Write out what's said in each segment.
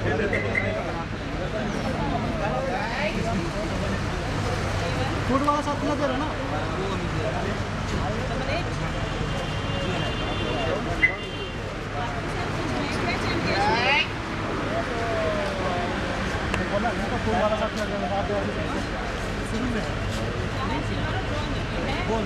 Food वाला साथ में दे रहा ना। फूड वाला साथ में बोल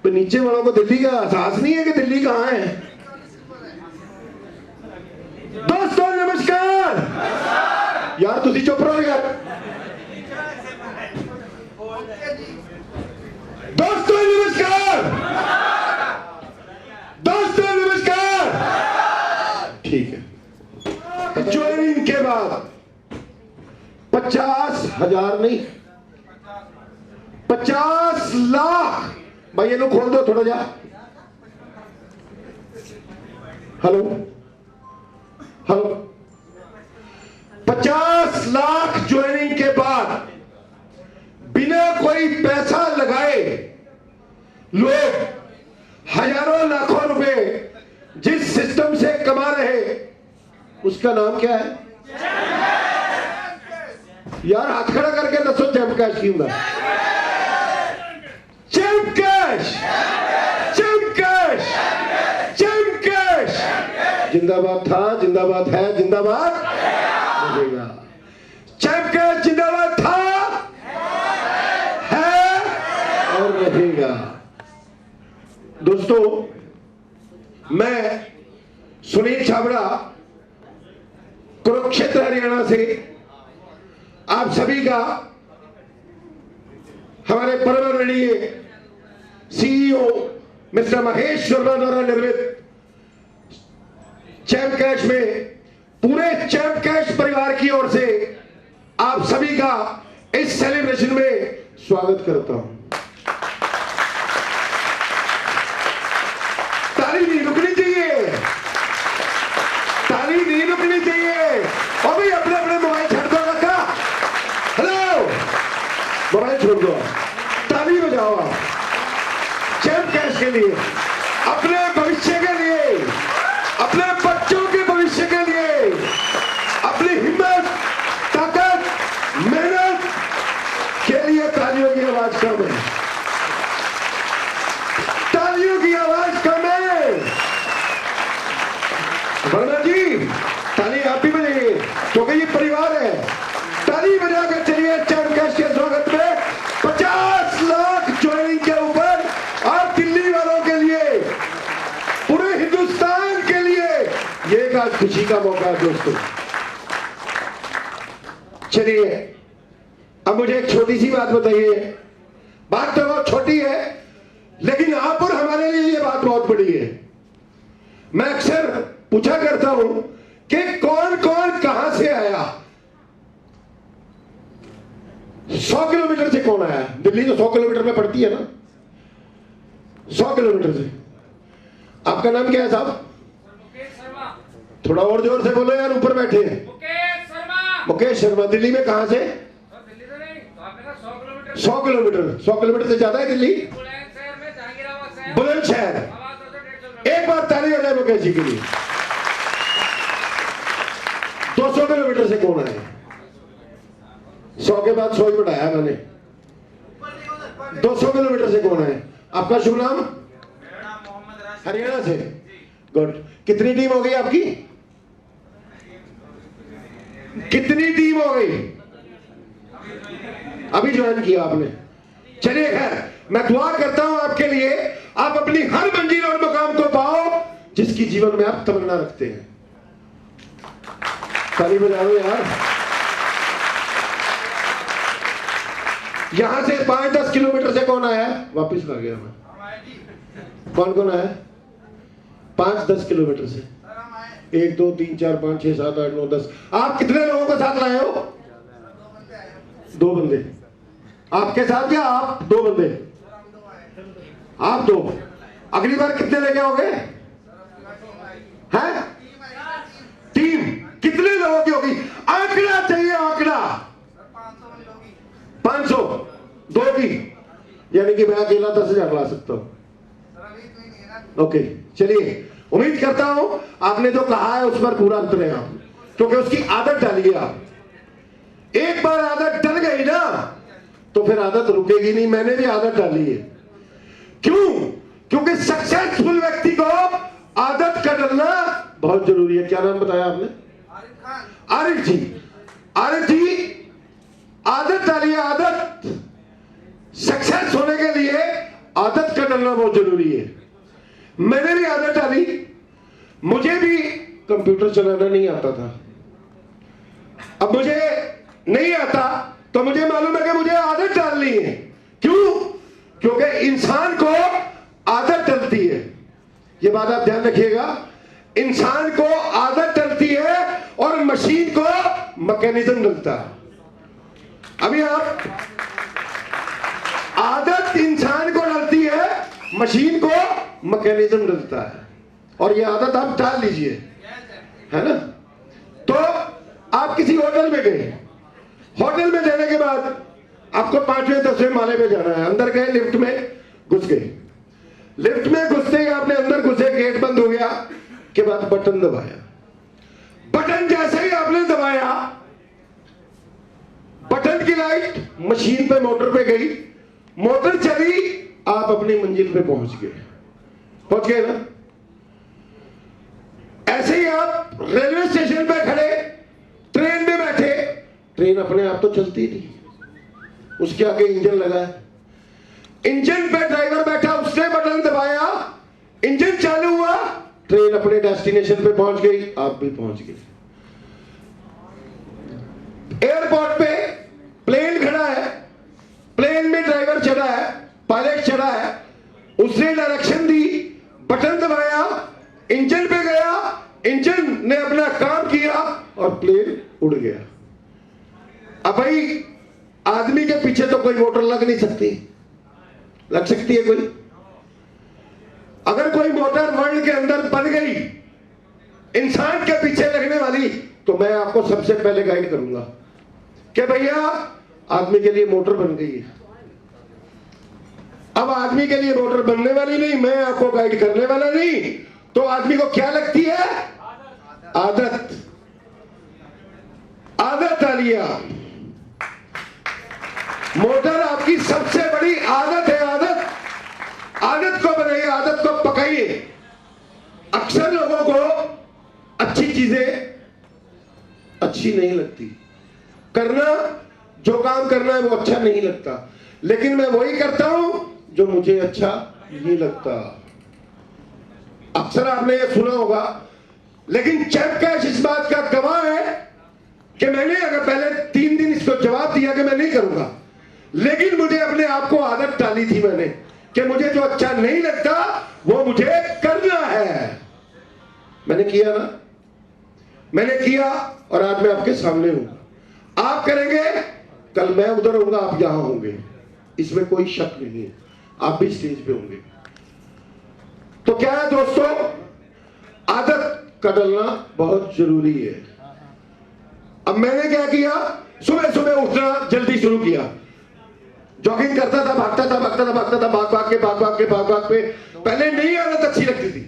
नीचे वालों को दिल्ली का एहसास नहीं है कि दिल्ली कहां है। दोस्तों नमस्कार। यार तुसी चुप रहो यार। दोस्तों नमस्कार। दोस्तों नमस्कार। ठीक है, ज्वाइनिंग के बाद 50,000 नहीं 50 लाख। भाई ये लोग खोल दो थोड़ा जा। हेलो हेलो 50 लाख ज्वाइनिंग के बाद बिना कोई पैसा लगाए लोग हजारों लाखों रुपए जिस सिस्टम से कमा रहे उसका नाम क्या है? यार हाथ खड़ा करके दसो जैम कैश की उम्र। Jam cash, jam cash, jam cash. जिंदाबाद था, जिंदाबाद है, जिंदाबाद रहेगा। जैम कैश जिंदाबाद था, है और रहेगा। दोस्तों मैं सुनील छाबड़ा कुरुक्षेत्र हरियाणा से आप सभी का हमारे परम आदरणीय सीईओ मिस्टर महेश शर्मा द्वारा निर्मित चैंप कैश में पूरे चैंप कैश परिवार की ओर से आप सभी का इस सेलिब्रेशन में स्वागत करता हूं। ताली नहीं रुकनी चाहिए, ताली नहीं रुकनी चाहिए। और भाई अपने अपने मोबाइल छोड़ दो काका, हेलो मोबाइल छोड़ दो, ताली बजाओ आप चैंप कैश के लिए, अपने भविष्य के लिए, अपने बच्चों के भविष्य के लिए, अपनी हिम्मत, ताकत, मेहनत के लिए। तालियों की आवाज कम है, तालियों की आवाज कम है। वर्मा जी ताली आप भी बजाइए क्योंकि ये परिवार है। ताली बजाकर चलिए चैंप कैश के स्वागत में। 50 लाख ज्वाइनिंग के ऊपर और दिल्ली वालों के लिए, पूरे हिंदुस्तान के लिए ये एक आज खुशी का मौका है दोस्तों। चलिए अब मुझे एक छोटी सी बात बताइए। बात तो बहुत छोटी है लेकिन आप और हमारे लिए ये बात बहुत बड़ी है। मैं अक्सर पूछा करता हूं कि कौन कौन कहां से आया। 100 किलोमीटर से कौन आया? दिल्ली तो 100 किलोमीटर में पड़ती है ना, 100 किलोमीटर से। आपका नाम क्या है साहब? मुकेश शर्मा। थोड़ा और जोर से बोलो यार, ऊपर बैठे हैं। मुकेश शर्मा। मुकेश शर्मा। दिल्ली में कहां से? दिल्ली से नहीं, तो आपने कहा 100 किलोमीटर। 100 किलोमीटर, 100 किलोमीटर से ज्यादा है दिल्ली। बुलंदशहर में जहांगीराबाद से है। बुलंदशहर। आवाज से 150 किलोमीटर। एक बार ताली हो जाए मुकेश जी के लिए। 200 किलोमीटर से कौन आया? 100 के बाद 100 ही बढ़ाया मैंने। 200 किलोमीटर से कौन है? आपका शुभ नाम? हरियाणा से। गुड। कितनी टीम हो गई आपकी? कितनी टीम हो गई? अभी ज्वाइन किया आपने। चलिए खैर, मैं दुआ करता हूं आपके लिए, आप अपनी हर मंजिल और मुकाम को पाओ जिसकी जीवन में आप तमन्ना रखते हैं। ताली बजाओ यार। यहां से 5-10 किलोमीटर से कौन आया? वापिस आ गया मैं। कौन कौन आया? 5-10 किलोमीटर से। 1 2 3 4 5 6 7 8 9 10। आप कितने लोगों को साथ लाए हो? 2 बंदे। आपके साथ या आप 2 बंदे? आप 2। अगली बार कितने लेके आओगे? हैं? टीम कितने लोगों की होगी? आंकड़ा चाहिए, आंकड़ा। 500 2 की, यानी कि मैं अकेला 10,000 ला सकता हूं। ओके चलिए, उम्मीद करता हूं आपने जो कहा है उस पर पूरा उतरे आप, क्योंकि उसकी आदत डालिए आप। एक बार आदत डल गई ना तो फिर आदत रुकेगी नहीं। मैंने भी आदत डाली है। क्यों? क्योंकि सक्सेसफुल व्यक्ति को आदत का डलना बहुत जरूरी है। क्या नाम बताया आपने? आरिफ जी। आरिफ जी आदत डालिए, आदत। सक्सेस होने के लिए आदत का डलना बहुत जरूरी है। मैंने भी आदत डाली। मुझे भी कंप्यूटर चलाना नहीं आता था। अब मुझे नहीं आता तो मुझे मालूम है कि मुझे आदत डालनी है। क्यों? क्योंकि इंसान को आदत डलती है। यह बात आप ध्यान रखिएगा। इंसान को आदत डलती है और मशीन को मैकेनिज्म डलता है। अभी आप, आदत इंसान को डलती है, मशीन को मैकेनिज्म डलता है। और ये आदत आप डाल लीजिए, है ना? तो आप किसी होटल में गए, होटल में जाने के बाद आपको 5वें 10वें माले पे जाना है। अंदर गए, लिफ्ट में घुस गए। लिफ्ट में घुसते ही आपने अंदर घुसे, गेट बंद हो गया के बाद बटन दबाया। बटन जैसे ही आपने दबाया, बटन की लाइट मशीन पे, मोटर पे गई, मोटर चली, आप अपनी मंजिल पे पहुंच गए ना? ऐसे ही आप रेलवे स्टेशन पे खड़े, ट्रेन में बैठे, ट्रेन अपने आप तो चलती नहीं, उसके आगे इंजन लगा है। इंजन पे ड्राइवर बैठा, उसने बटन दबाया, इंजन चालू हुआ, ट्रेन अपने डेस्टिनेशन पे पहुंच गई, आप भी पहुंच गए। एयरपोर्ट पे प्लेन खड़ा है, प्लेन में ड्राइवर उसने डायरेक्शन दी, बटन दबाया, इंजन पे गया, इंजन ने अपना काम किया और प्लेन उड़ गया। अब भाई आदमी के पीछे तो कोई मोटर लग नहीं सकती, लग सकती है कोई? अगर कोई मोटर वर्ल्ड के अंदर बन गई इंसान के पीछे लगने वाली, तो मैं आपको सबसे पहले गाइड करूंगा कि भैया आदमी के लिए मोटर बन गई है। अब आदमी के लिए मोटर बनने वाली नहीं, मैं आपको गाइड करने वाला नहीं, तो आदमी को क्या लगती है? आदत। आदत डालिए आप। मोटर आपकी सबसे बड़ी आदत है। आदत, आदत को बनाइए, आदत को पकाइए। अक्सर लोगों को अच्छी चीजें अच्छी नहीं लगती, करना जो काम करना है वो अच्छा नहीं लगता, लेकिन मैं वही करता हूं जो मुझे अच्छा नहीं लगता। अक्सर आपने ये सुना होगा, लेकिन चैंप कैश इस बात का गवाह है कि मैंने अगर पहले 3 दिन इसको जवाब दिया कि मैं नहीं करूंगा, लेकिन मुझे अपने आप को आदत डाली थी मैंने कि मुझे जो अच्छा नहीं लगता वो मुझे करना है। मैंने किया ना, मैंने किया और आज मैं आपके सामने हूं। आप करेंगे, कल मैं उधर होऊंगा, आप यहां होंगे, इसमें कोई शक नहीं है। आप भी स्टेज पे होंगे। तो क्या है दोस्तों, आदत का डलना बहुत जरूरी है। अब मैंने क्या किया, सुबह सुबह उठना जल्दी शुरू किया। जॉगिंग करता था, भागता था, भाग भाग के पहले नहीं आदत अच्छी लगती थी,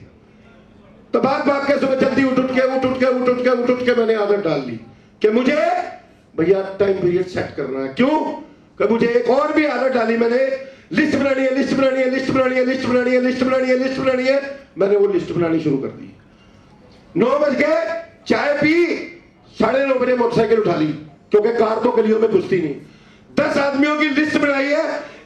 तो भाग के सुबह जल्दी उठ के मैंने आदत डाल ली कि मुझे भैया टाइम पीरियड सेट करना है। क्यों? कि मुझे एक और भी आदत डाली मैंने, लिस्ट बनानी है। मैंने वो लिस्ट बनानी शुरू कर दी। 9 बज गए, चाय पी, 9:30 बजे मोटरसाइकिल उठा ली, क्योंकि कार तो गलियों में घुसती नहीं। 10 आदमियों की लिस्ट बनाई है,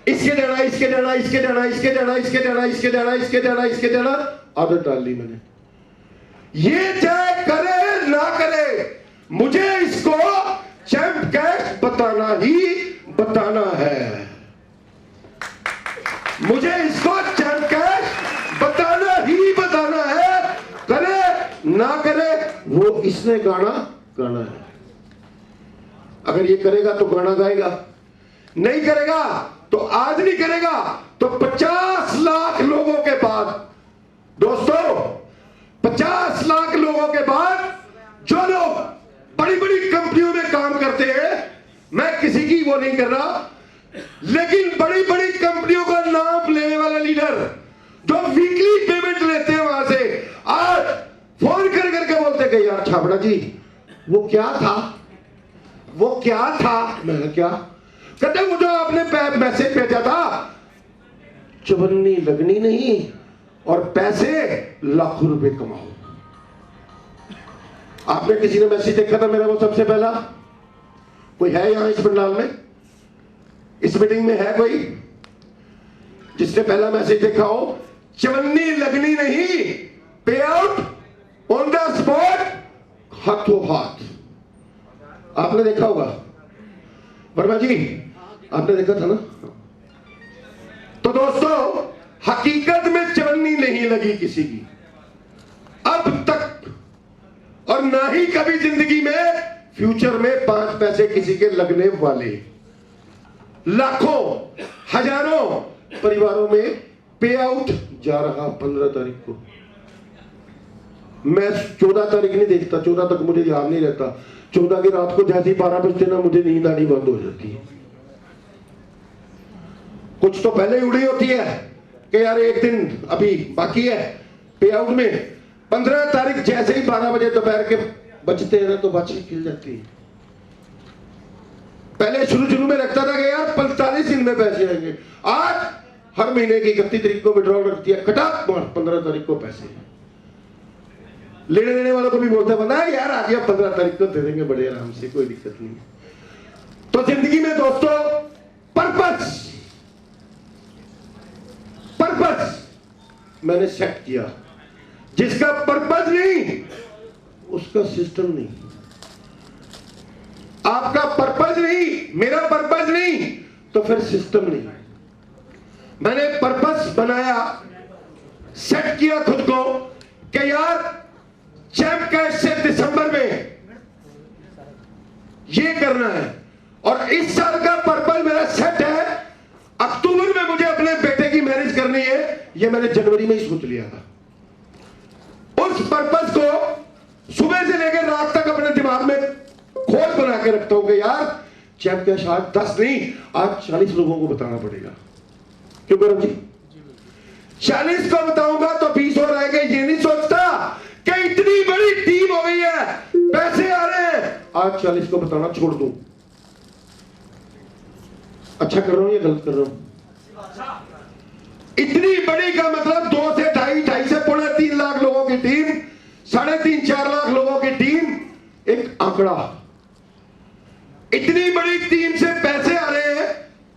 इसके जाना, इसके जाना, इसके जाना, इसके जाना, इसके जाना, इसके जाना, इसके जाना, इसके जाना, आदत डाल ली मैंने। ये चाहे करे ना करे, मुझे इसको चैंप कैश बताना ही बताना है। मुझे इसको चैंप कैश बताना ही बताना है। करे ना करे वो इसने गाना गाना है। अगर ये करेगा तो गाना गाएगा, नहीं करेगा तो आज नहीं करेगा तो 50 लाख लोगों के बाद, दोस्तों 50 लाख लोगों के बाद, जो लोग बड़ी बड़ी कंपनियों में काम करते हैं, मैं किसी की वो नहीं कर रहा, लेकिन बड़ी बड़ी कंपनियों का नाम लेने वाला लीडर जो वीकली पेमेंट लेते हैं वहां से, आज फोन कर करके बोलते कि यार छाबड़ा जी वो क्या था, वो क्या था। मैंने क्या? कहते मुझे आपने मैसेज भेजा था, चवन्नी लगनी नहीं और पैसे लाखों रुपए कमाओ। आपने किसी ने मैसेज देखा था मेरा वो सबसे पहला? कोई है यहां इस पंडाल में, इस मीटिंग में है कोई जिसने पहला मैसेज देखा हो? चवन्नी लगनी नहीं, पे आउट ऑन द स्पॉट, हाथों हाथ। आपने देखा होगा वर्मा जी, आपने देखा था ना? तो दोस्तों हकीकत में चवन्नी नहीं लगी किसी की अब तक, और ना ही कभी जिंदगी में फ्यूचर में 5 पैसे किसी के लगने वाले। लाखों हजारों परिवारों में पे आउट जा रहा 15 तारीख को। मैं 14 तारीख नहीं देखता, 14 तक मुझे याद नहीं रहता। 14 की रात को जैसे ही 12 बजते ना, मुझे नींद आनी बंद हो जाती है। कुछ तो पहले ही उड़ी होती है कि यार एक दिन अभी बाकी है पे आउट में। 15 तारीख जैसे ही 12 बजे दोपहर के बजते हैं ना, तो बातचीत खिल जाती है। पहले शुरू में लगता था कि यार 45 दिन में पैसे आएंगे, आज हर महीने की 31 तारीख को विड्रॉल रख दिया, कटाक 15 तारीख को पैसे। लेने देने वालों को भी बोलते बंदा यार आ गया 15 तारीख को दे देंगे बड़े आराम से, कोई दिक्कत नहीं। तो जिंदगी में दोस्तों पर्पस मैंने सेट किया। जिसका पर्पस नहीं उसका सिस्टम नहीं। आपका पर्पस नहीं, मेरा पर्पस नहीं, तो फिर सिस्टम नहीं। मैंने पर्पस बनाया सेट किया खुद को कि यार चैंप कैश से दिसंबर में ये करना है, और इस साल का पर्पल मेरा सेट है, अक्टूबर में मुझे अपने बेटे की मैरिज करनी है। ये मैंने जनवरी में ही सोच लिया था। उस पर्पस को सुबह से लेकर रात तक अपने दिमाग में खोज बना के रखता हूं कि यार चैंप कैश आज 10 नहीं, आज 40 लोगों को बताना पड़ेगा। क्यों गौरव जी? 40 को बताऊंगा तो 20 और रहेंगे। ये नहीं सोचता कि इतनी बड़ी टीम हो गई है, पैसे आ रहे हैं, आज 40 को बताना छोड़ दूं। अच्छा कर रहा हूं या गलत कर रहा हूं? इतनी बड़ी का मतलब 2 से 2.5 से 3 लाख लोगों की टीम, 3.5-4 लाख लोगों की टीम, एक आंकड़ा। इतनी बड़ी टीम से पैसे आ रहे हैं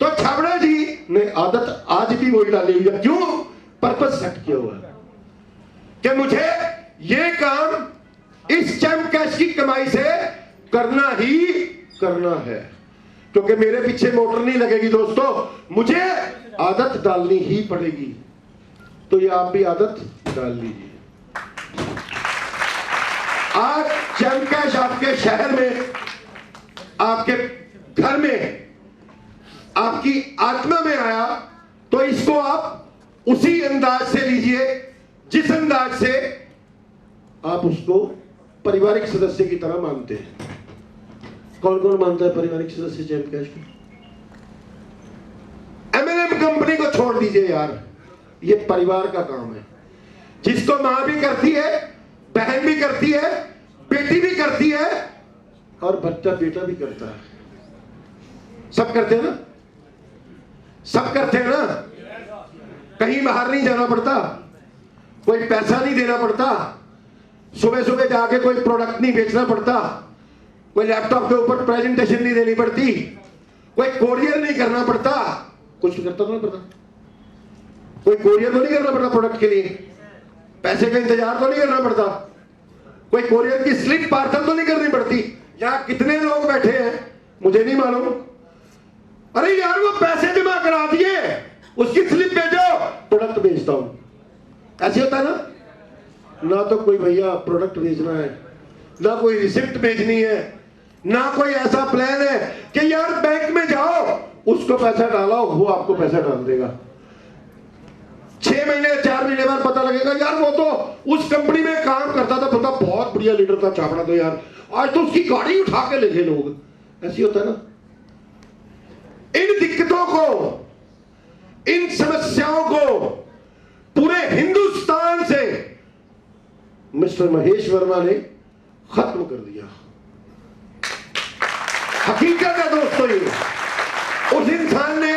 तो छाबड़ा जी ने आदत आज भी वही डाली हुई है। क्यों? पर्पस सेट किया हुआ है कि मुझे ये काम इस चैंप कैश की कमाई से करना ही करना है, क्योंकि मेरे पीछे मोटर नहीं लगेगी दोस्तों, मुझे आदत डालनी ही पड़ेगी। तो ये आप भी आदत डाल लीजिए। आज चैंप कैश आपके शहर में, आपके घर में, आपकी आत्मा में आया तो इसको आप उसी अंदाज से लीजिए जिस अंदाज से आप उसको पारिवारिक सदस्य की तरह मानते हैं। कौन कौन मानता है पारिवारिक सदस्य चैंप कैश को? एमएलएम कंपनी को छोड़ दीजिए यार, ये परिवार का काम है, जिसको मां भी करती है, बहन भी करती है, बेटी भी करती है, और बच्चा बेटा भी करता है। सब करते हैं ना? सब करते हैं ना? कहीं बाहर नहीं जाना पड़ता, कोई पैसा नहीं देना पड़ता, सुबह सुबह जाके कोई प्रोडक्ट नहीं बेचना पड़ता, कोई लैपटॉप के ऊपर प्रेजेंटेशन नहीं देनी पड़ती, कोई कोरियर नहीं करना पड़ता। कुछ तो करता तो नहीं पड़ता, कोई कोरियर तो नहीं करना पड़ता प्रोडक्ट के लिए, पैसे का इंतजार तो नहीं करना पड़ता, कोई कोरियर की स्लिप पार्सल तो नहीं करनी पड़ती। यहां कितने लोग बैठे हैं मुझे नहीं मालूम, अरे यार वो पैसे जमा करा दिए, उसकी स्लिप भेजो, प्रोडक्ट भेजता हूं। ऐसे होता है ना तो कोई भैया प्रोडक्ट भेजना है, ना कोई रिसिप्ट भेजनी है, ना कोई ऐसा प्लान है कि यार बैंक में जाओ, उसको पैसा डालो, वो आपको पैसा डाल देगा। 6 महीने 4 महीने बाद पता लगेगा यार वो तो उस कंपनी में काम करता था, बंदा बहुत बढ़िया लीडर था, छापड़ा तो यार आज तो उसकी गाड़ी उठा के ले गए लोग। ऐसी होता है ना। इन दिक्कतों को, इन समस्याओं को पूरे हिंदुस्तान से मिस्टर महेश वर्मा ने खत्म कर दिया। हकीकत है दोस्तों, ये उस इंसान ने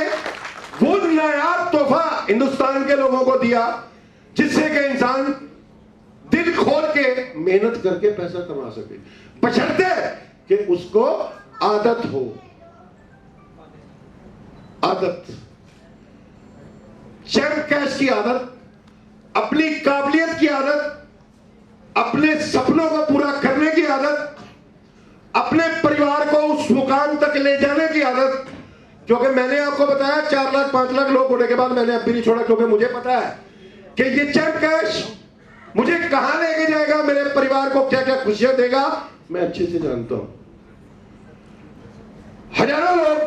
वो नायाब तोहफा हिंदुस्तान के लोगों को दिया जिससे कि इंसान दिल खोल के मेहनत करके पैसा कमा सके, बशर्ते कि उसको आदत हो। आदत, चैंप कैश की आदत, अपनी काबिलियत की आदत, अपने सपनों को पूरा करने की आदत, अपने परिवार को उस मुकाम तक ले जाने की आदत। क्योंकि मैंने आपको बताया 4 लाख 5 लाख लोग होने के बाद मैंने अब भी नहीं छोड़ा, क्योंकि मुझे पता है कि ये चैंप कैश मुझे कहां लेके जाएगा, मेरे परिवार को क्या क्या खुशियां देगा, मैं अच्छे से जानता हूं। हजारों लोग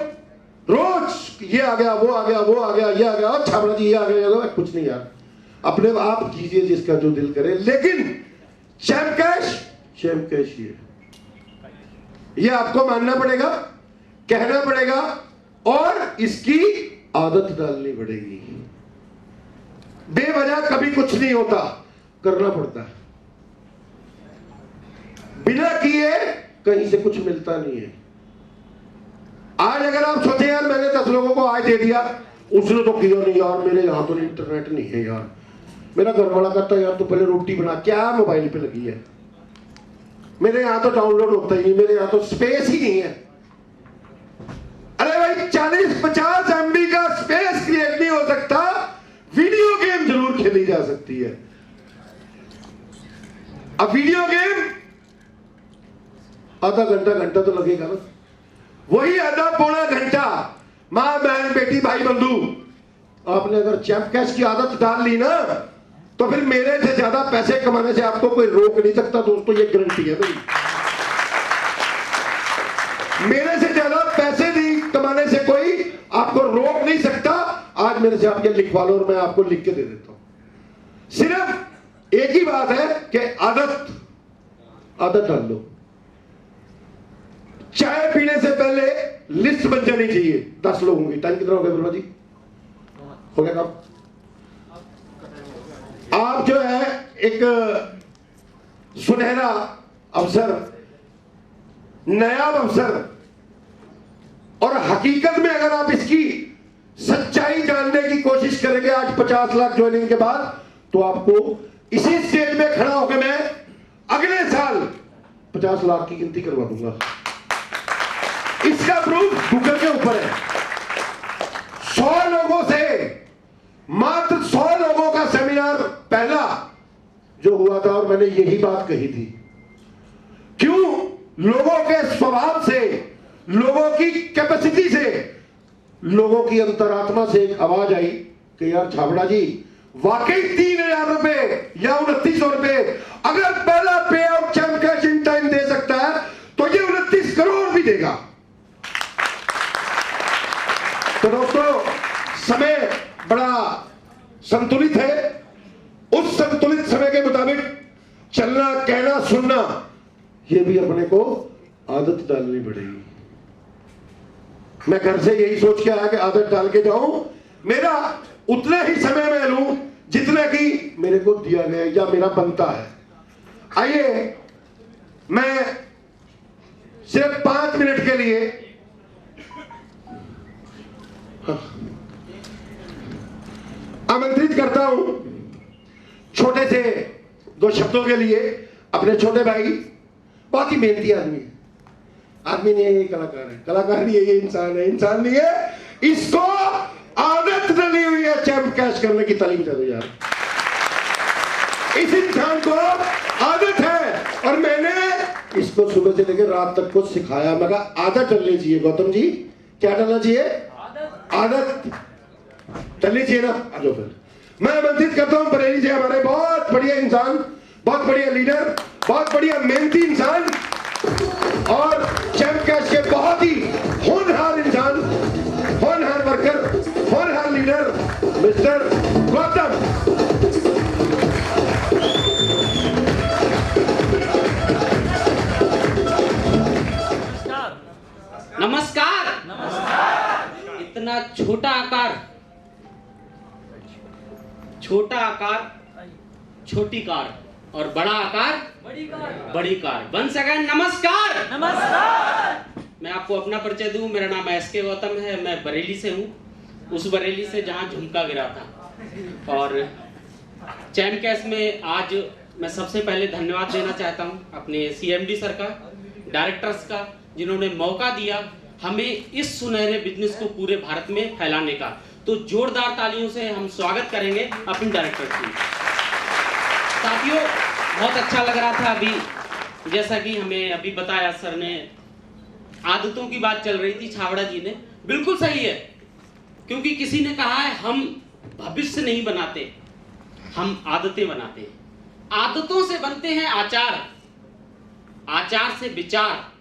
रोज ये आ गया, वो आ गया, वो आ गया, ये आ गया, और छाबड़ा जी ये आ गया, कुछ नहीं यार, अपने आप कीजिए जिसका जो दिल करे, लेकिन चैंप कैश ये आपको मानना पड़ेगा, कहना पड़ेगा, और इसकी आदत डालनी पड़ेगी। बेवजह कभी कुछ नहीं होता, करना पड़ता है। बिना किए कहीं से कुछ मिलता नहीं है। आज अगर आप सोचे यार मैंने 10 लोगों को आज दे दिया, उसने तो किया नहीं यार, मेरे यहां तो इंटरनेट नहीं है यार, मेरा घर वाला कहता है यार तो पहले रोटी बना, क्या मोबाइल पे लगी है, मेरे यहां तो डाउनलोड होता ही नहीं, मेरे यहां तो स्पेस ही नहीं है। अरे भाई 40-50 MB का स्पेस क्रिएट नहीं हो सकता, वीडियो गेम जरूर खेली जा सकती है। अब वीडियो गेम आधा घंटा तो लगेगा ना, वही आधा पौना घंटा मां बहन बेटी भाई बंधु, आपने अगर चैंप कैश की आदत डाल ली ना, तो फिर मेरे से ज्यादा पैसे कमाने से आपको कोई रोक नहीं सकता दोस्तों, ये गारंटी है मेरी। मेरे से ज्यादा पैसे नहीं कमाने से कोई आपको रोक नहीं सकता। आज मेरे से आप ये लिखवा लो और मैं आपको लिख के दे देता हूं। सिर्फ एक ही बात है कि आदत डाल लो। चाय पीने से पहले लिस्ट बन जानी चाहिए 10 लोगों की। टाइम कितना हो गया ब्रह्मा जी? हो गया काम? आप जो है एक सुनहरा अवसर, नायाब अवसर, और हकीकत में अगर आप इसकी सच्चाई जानने की कोशिश करेंगे आज 50 लाख ज्वाइनिंग के बाद, तो आपको इसी स्टेज में खड़ा होकर मैं अगले साल 50 लाख की गिनती करवा दूंगा। इसका प्रूफ गूगल के ऊपर है। 100 लोगों से, मात्र 100 लोगों का सेमिनार पहला जो हुआ था, और मैंने यही बात कही थी। क्यों? लोगों के स्वभाव से, लोगों की कैपेसिटी से, लोगों की अंतरात्मा से एक आवाज आई कि यार छाबड़ा जी, वाकई 3000 रुपए या 2900 रुपए अगर पहला pay out champ cash in time दे सकता है तो ये 29 करोड़ भी देगा। तो दोस्तों, समय बड़ा संतुलित है। उस संतुलित समय के मुताबिक चलना, कहना, सुनना, ये भी अपने को आदत डालनी पड़ेगी। मैं घर से यही सोच के आया कि आदत डाल के जाऊं, मेरा उतना ही समय मैं लूं जितना कि मेरे को दिया गया या मेरा बनता है। आइए, मैं सिर्फ 5 मिनट के लिए आमंत्रित करता हूं छोटे से 2 शब्दों के लिए अपने छोटे भाई। बहुत ही मेहनती आदमी है। आदमी नहीं है ये, कलाकार है। कलाकार नहीं है ये, इंसान है। इंसान नहीं है, इसको आदत डली हुई है चैंप कैश करने की। तालीम दे दो यार। इस इंसान को आदत है, और मैंने इसको सुबह से लेकर रात तक को सिखाया। मैं कहा आदत डलनी चाहिए। गौतम जी, क्या डलना चाहिए? आदत डलनी चाहिए ना। आ जाओ फिर। मैं आमंत्रित करता हूं बरेली से हमारे बहुत बढ़िया इंसान, बहुत बढ़िया लीडर, बहुत बढ़िया मेहनती इंसान और चैंप कैश के बहुत ही होनहार इंसान, होनहार वर्कर, होनहार लीडर, मिस्टर गौतम। नमस्कार। नमस्कार। इतना छोटा आकार, छोटी कार, और बड़ा आकार, बड़ी कार। वंस अगेन नमस्कार। नमस्कार। मैं आपको अपना परिचय दूं। मेरा नाम एसके गौतम है। मैं बरेली से हूं, उस बरेली से जहां झुमका गिरा था। और चैंप कैश में आज मैं सबसे पहले धन्यवाद देना चाहता हूं अपने सीएमडी सर का, डायरेक्टर्स का, जिन्होंने मौका दिया हमें इस सुनहरे बिजनेस को पूरे भारत में फैलाने का। तो जोरदार तालियों से हम स्वागत करेंगे अपने डायरेक्टर्स की। साथियों, बहुत अच्छा लग रहा था अभी, जैसा कि हमें अभी बताया सर ने, आदतों की बात चल रही थी छाबड़ा जी ने। बिल्कुल सही है, क्योंकि किसी ने कहा है हम भविष्य नहीं बनाते, हम आदतें बनाते हैं। आदतों से बनते हैं आचार, आचार से विचार,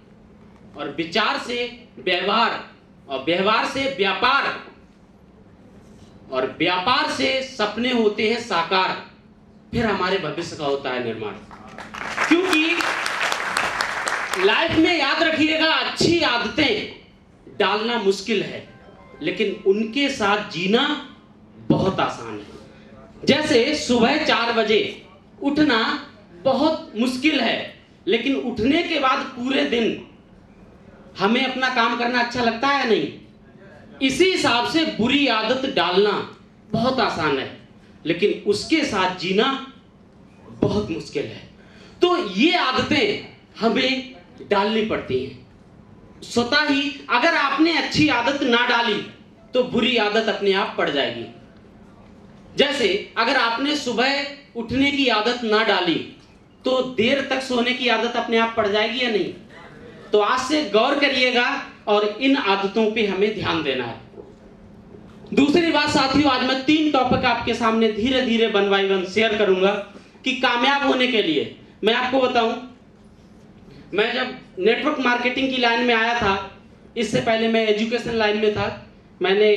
और विचार से व्यवहार, और व्यवहार से व्यापार, और व्यापार से सपने होते हैं साकार, फिर हमारे भविष्य का होता है निर्माण। क्योंकि लाइफ में याद रखिएगा, अच्छी आदतें डालना मुश्किल है, लेकिन उनके साथ जीना बहुत आसान है। जैसे सुबह 4 बजे उठना बहुत मुश्किल है, लेकिन उठने के बाद पूरे दिन हमें अपना काम करना अच्छा लगता है या नहीं? इसी हिसाब से बुरी आदत डालना बहुत आसान है, लेकिन उसके साथ जीना बहुत मुश्किल है। तो ये आदतें हमें डालनी पड़ती हैं स्वतः ही। अगर आपने अच्छी आदत ना डाली तो बुरी आदत अपने आप पड़ जाएगी। जैसे अगर आपने सुबह उठने की आदत ना डाली तो देर तक सोने की आदत अपने आप पड़ जाएगी या नहीं? तो आज से गौर करिएगा और इन आदतों पे हमें ध्यान देना है। दूसरी बात साथियों, आज मैं 3 टॉपिक आपके सामने धीरे धीरे वन बाय वन शेयर करूंगा कि कामयाब होने के लिए मैं आपको बताऊं, मैं जब नेटवर्क मार्केटिंग की लाइन में आया था, इससे पहले मैं एजुकेशन लाइन में था। मैंने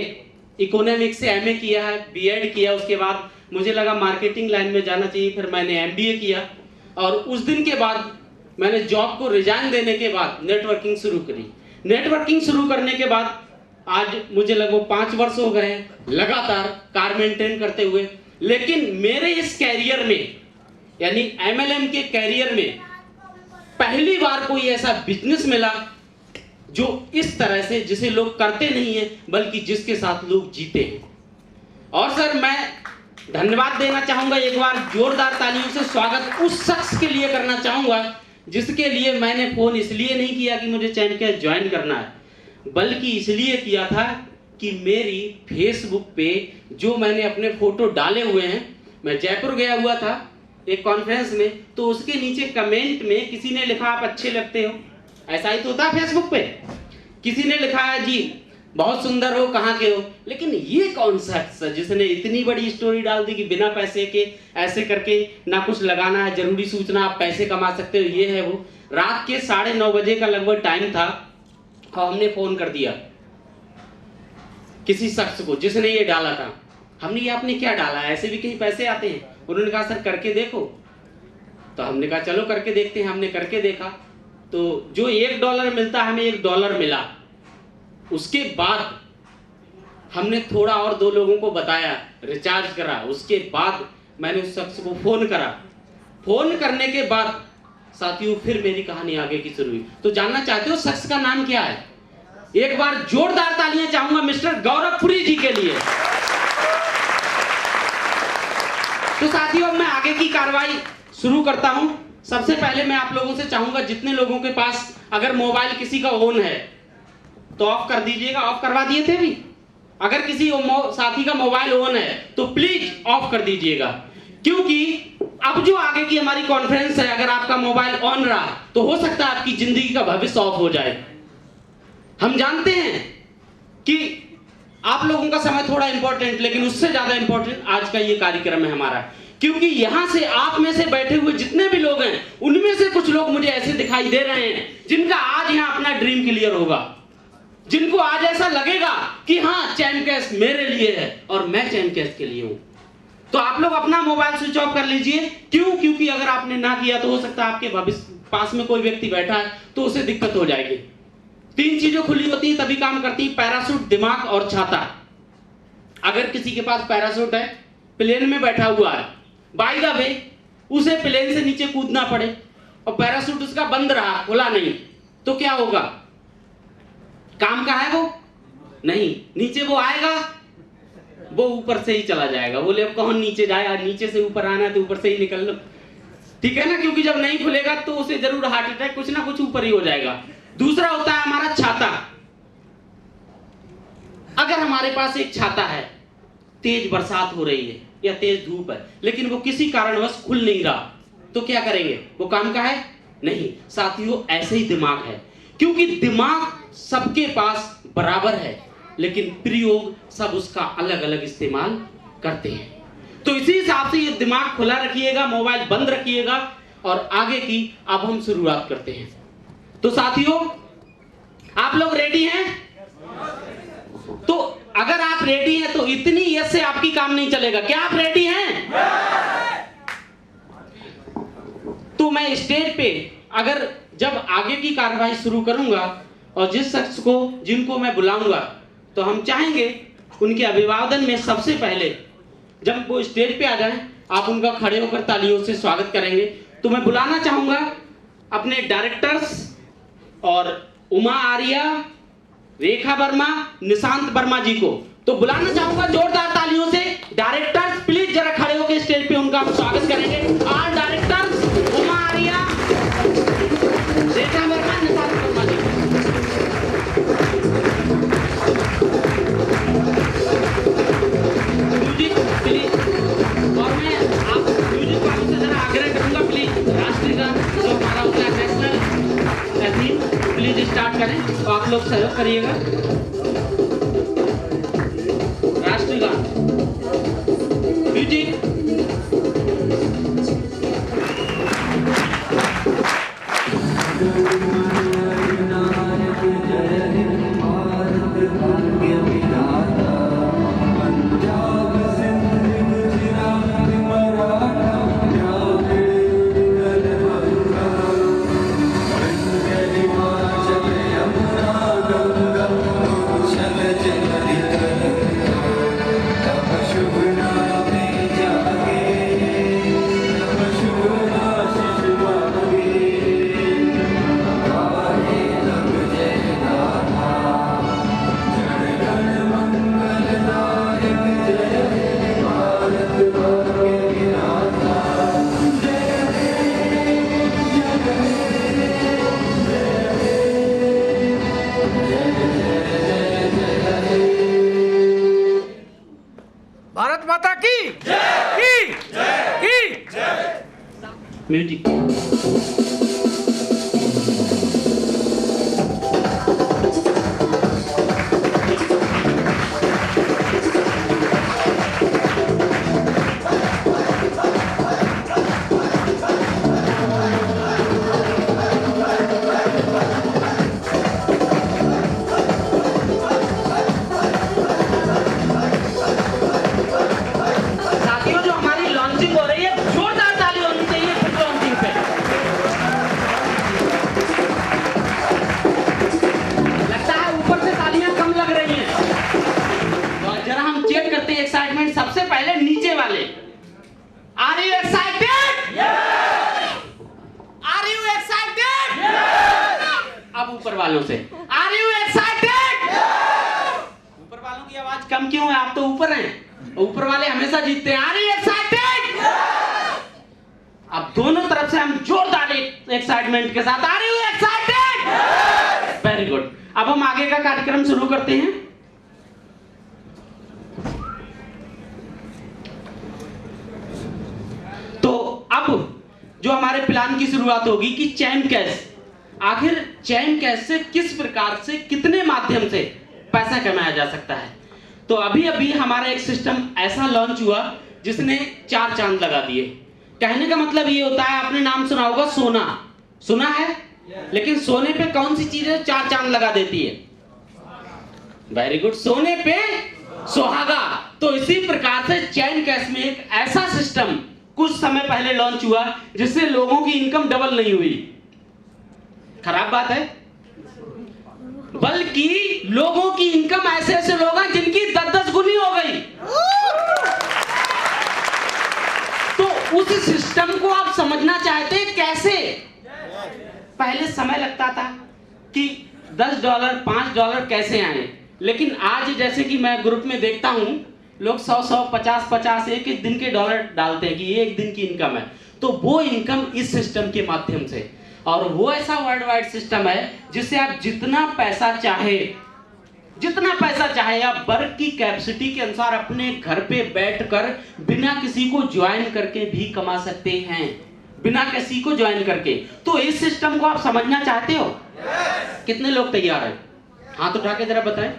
इकोनॉमिक्स से एमए किया है, बीएड किया, उसके बाद मुझे लगा मार्केटिंग लाइन में जाना चाहिए, फिर मैंने एमबीए किया और उस दिन के बाद मैंने जॉब को रिजाइन देने के बाद नेटवर्किंग शुरू करी। नेटवर्किंग शुरू करने के बाद आज मुझे लगभग 5 वर्ष हो गए हैं लगातार कार मेंटेन करते हुए। लेकिन मेरे इस कैरियर में यानी एमएलएम के कैरियर में पहली बार कोई ऐसा बिजनेस मिला जो इस तरह से, जिसे लोग करते नहीं है बल्कि जिसके साथ लोग जीते हैं। और सर मैं धन्यवाद देना चाहूंगा, एक बार जोरदार तालियों से स्वागत उस शख्स के लिए करना चाहूंगा जिसके लिए मैंने फोन इसलिए नहीं किया कि मुझे चैनल ज्वाइन करना है, बल्कि इसलिए किया था कि मेरी फेसबुक पे जो मैंने अपने फोटो डाले हुए हैं, मैं जयपुर गया हुआ था एक कॉन्फ्रेंस में, तो उसके नीचे कमेंट में किसी ने लिखा आप अच्छे लगते हो, ऐसा ही तो होता है फेसबुक पे। किसी ने लिखा है जी बहुत सुंदर हो, कहाँ के हो। लेकिन ये कौन सा शख्स जिसने इतनी बड़ी स्टोरी डाल दी कि बिना पैसे के ऐसे करके ना कुछ लगाना है, जरूरी सूचना, आप पैसे कमा सकते हो, ये है वो। रात के 9:30 बजे का लगभग टाइम था और हमने फोन कर दिया किसी शख्स को जिसने ये डाला था। हमने ये आपने क्या डाला है, ऐसे भी कहीं पैसे आते हैं। उन्होंने कहा सर करके देखो, तो हमने कहा चलो करके देखते हैं। हमने करके देखा तो जो $1 मिलता है हमें $1 मिला। उसके बाद हमने थोड़ा और 2 लोगों को बताया, रिचार्ज करा। उसके बाद मैंने उस शख्स को फोन करा। फोन करने के बाद साथियों फिर मेरी कहानी आगे की शुरू हुई। तो जानना चाहते हो शख्स का नाम क्या है? एक बार जोरदार तालियां चाहूंगा मिस्टर गौरवपुरी जी के लिए। तो साथियों मैं आगे की कार्रवाई शुरू करता हूं। सबसे पहले मैं आप लोगों से चाहूंगा, जितने लोगों के पास अगर मोबाइल किसी का ऑन है तो ऑफ कर दीजिएगा। ऑफ करवा दिए थे भी। अगर किसी साथी का मोबाइल ऑन है तो प्लीज ऑफ कर दीजिएगा, क्योंकि अब जो आगे की हमारी कॉन्फ्रेंस है, अगर आपका मोबाइल ऑन रहा तो हो सकता है आपकी जिंदगी का भविष्य ऑफ हो जाए। हम जानते हैं कि आप लोगों का समय थोड़ा इंपॉर्टेंट, लेकिन उससे ज्यादा इंपॉर्टेंट आज का ये कार्यक्रम है हमारा, क्योंकि यहां से आप में से बैठे हुए जितने भी लोग हैं उनमें से कुछ लोग मुझे ऐसे दिखाई दे रहे हैं जिनका आज यहां अपना ड्रीम क्लियर होगा, जिनको आज ऐसा लगेगा कि हाँ चैनकेस्ट मेरे लिए है और मैं चैनकेस्ट के लिए हूं। तो आप लोग अपना मोबाइल स्विच ऑफ कर लीजिए। क्यों? क्योंकि अगर आपने ना किया तो हो सकता है आपके भविष्य पास में कोई व्यक्ति बैठा है तो उसे दिक्कत हो जाएगी। 3 चीजें खुली होती हैं तभी काम करती है, पैराशूट, दिमाग और छाता। अगर किसी के पास पैराशूट है, प्लेन में बैठा हुआ है, बाय द वे उसे प्लेन से नीचे कूदना पड़े और पैराशूट उसका बंद रहा, खुला नहीं, तो क्या होगा? काम का है वो? नहीं, नीचे वो आएगा, वो ऊपर से ही चला जाएगा। बोले अब कौन नीचे जाए, नीचे से ऊपर आना है तो ऊपर से ही निकल लो, ठीक है ना? क्योंकि जब नहीं खुलेगा तो उसे जरूर हार्ट अटैक, कुछ ना कुछ ऊपर ही हो जाएगा। दूसरा होता है हमारा छाता। अगर हमारे पास एक छाता है, तेज बरसात हो रही है या तेज धूप है, लेकिन वो किसी कारणवश खुल नहीं रहा, तो क्या करेंगे? वो काम का है? नहीं। साथियों ऐसे ही दिमाग है, क्योंकि दिमाग सबके पास बराबर है, लेकिन प्रयोग सब उसका अलग अलग इस्तेमाल करते हैं। तो इसी हिसाब से ये दिमाग खुला रखिएगा, मोबाइल बंद रखिएगा और आगे की अब हम शुरुआत करते हैं। तो साथियों आप लोग रेडी हैं? तो अगर आप रेडी हैं तो इतनी यस से आपकी काम नहीं चलेगा। क्या आप रेडी हैं? तो मैं स्टेज पे अगर जब आगे की कार्रवाई शुरू करूंगा और जिस शख्स को जिनको मैं बुलाऊंगा, तो हम चाहेंगे उनके अभिवादन में सबसे पहले जब वो स्टेज पे आ जाएं, आप उनका खड़े होकर तालियों से स्वागत करेंगे। तो मैं बुलाना चाहूंगा अपने डायरेक्टर्स और उमा आर्या, रेखा वर्मा, निशांत वर्मा जी को। तो बुलाना चाहूंगा जोरदार तालियों से। डायरेक्टर्स प्लीज जरा खड़े होकर स्टेज पे उनका हम स्वागत करेंगे। और directors Uma Arya, Rekha Verma, Nishant Verma ji. Music please. और मैं आप म्यूजिक वालों से जरा आग्रह करूंगा प्लीज राष्ट्रीय गान जो हमारा होता है नेशनल एथीम, प्लीज स्टार्ट करें। तो आप लोग सहयोग करिएगा। म्यूजिक। साथियों, जो हमारी लॉन्चिंग हो रही है, जोरदार ताली होनी चाहिए फिर लॉन्चिंग पे। लगता है ऊपर से तालियां कम लग रही हैं। और जरा हम चेक करते हैं एक्साइटमेंट। सबसे पहले नीचे वाले, are you excited? Are you excited? अब ऊपर वालों से, आर यू एक्साइटेड? ऊपर वालों की आवाज कम क्यों है? आप तो ऊपर हैं। ऊपर वाले हमेशा जीतते हैं। Are you excited? अब दोनों तरफ से हम जोरदार एक्साइटमेंट के साथ, are you excited? Very good. अब हम आगे का कार्यक्रम शुरू करते हैं। तो अब जो हमारे प्लान की शुरुआत होगी कि चैन कैश, आखिर चैन कैश से किस प्रकार से, कितने माध्यम से पैसा कमाया जा सकता है। तो अभी अभी हमारा एक सिस्टम ऐसा लॉन्च हुआ जिसने 4 चांद लगा दिए। कहने का मतलब ये होता है, आपने नाम सुना होगा सोना, सुना है? लेकिन सोने पे कौन सी चीजें 4 चांद लगा देती है? वेरी गुड, सोने पे सुहागा। तो इसी प्रकार से चैन कैश में एक ऐसा सिस्टम कुछ समय पहले लॉन्च हुआ जिससे लोगों की इनकम डबल नहीं हुई। खराब बात है, बल्कि लोगों की इनकम ऐसे ऐसे लोग हैं जिनकी 10-10 गुनी हो गई। तो उस सिस्टम को आप समझना चाहते हैं कैसे? पहले समय लगता था कि $10 $5 कैसे आए, लेकिन आज जैसे कि मैं ग्रुप में देखता हूं, लोग 100 50 एक दिन के डॉलर डालते हैं कि ये एक दिन की इनकम है। तो वो इनकम इस सिस्टम के माध्यम से, और वो ऐसा वर्ल्ड वाइड सिस्टम है जिससे आप जितना पैसा चाहे आप वर्क की कैपेसिटी के अनुसार अपने घर पे बैठकर बिना किसी को ज्वाइन करके भी कमा सकते हैं, बिना किसी को ज्वाइन करके। तो इस सिस्टम को आप समझना चाहते हो? कितने लोग तैयार हैं? हाथ उठा के जरा बताएं।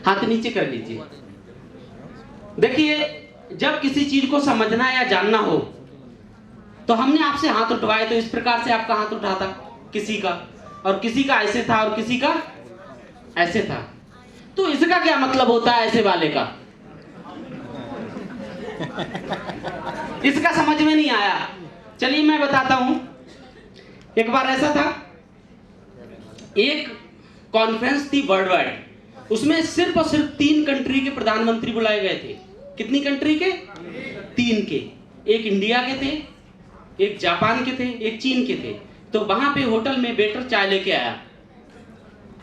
हाथ नीचे कर लीजिए। देखिए, जब किसी चीज को समझना या जानना हो तो हमने आपसे हाथ उठवाए, तो इस प्रकार से आपका हाथ उठा था किसी का, और किसी का ऐसे था और किसी का ऐसे था। तो इसका क्या मतलब होता है ऐसे वाले का? इसका समझ में नहीं आया। चलिए मैं बताता हूं। एक बार ऐसा था, एक कॉन्फ्रेंस थी वर्ल्ड वाइड, उसमें सिर्फ और सिर्फ 3 कंट्री के प्रधानमंत्री बुलाए गए थे। कितनी कंट्री के? 3 के। एक इंडिया के थे, एक जापान के थे, एक चीन के थे। तो वहां पे होटल में वेटर चाय लेके आया,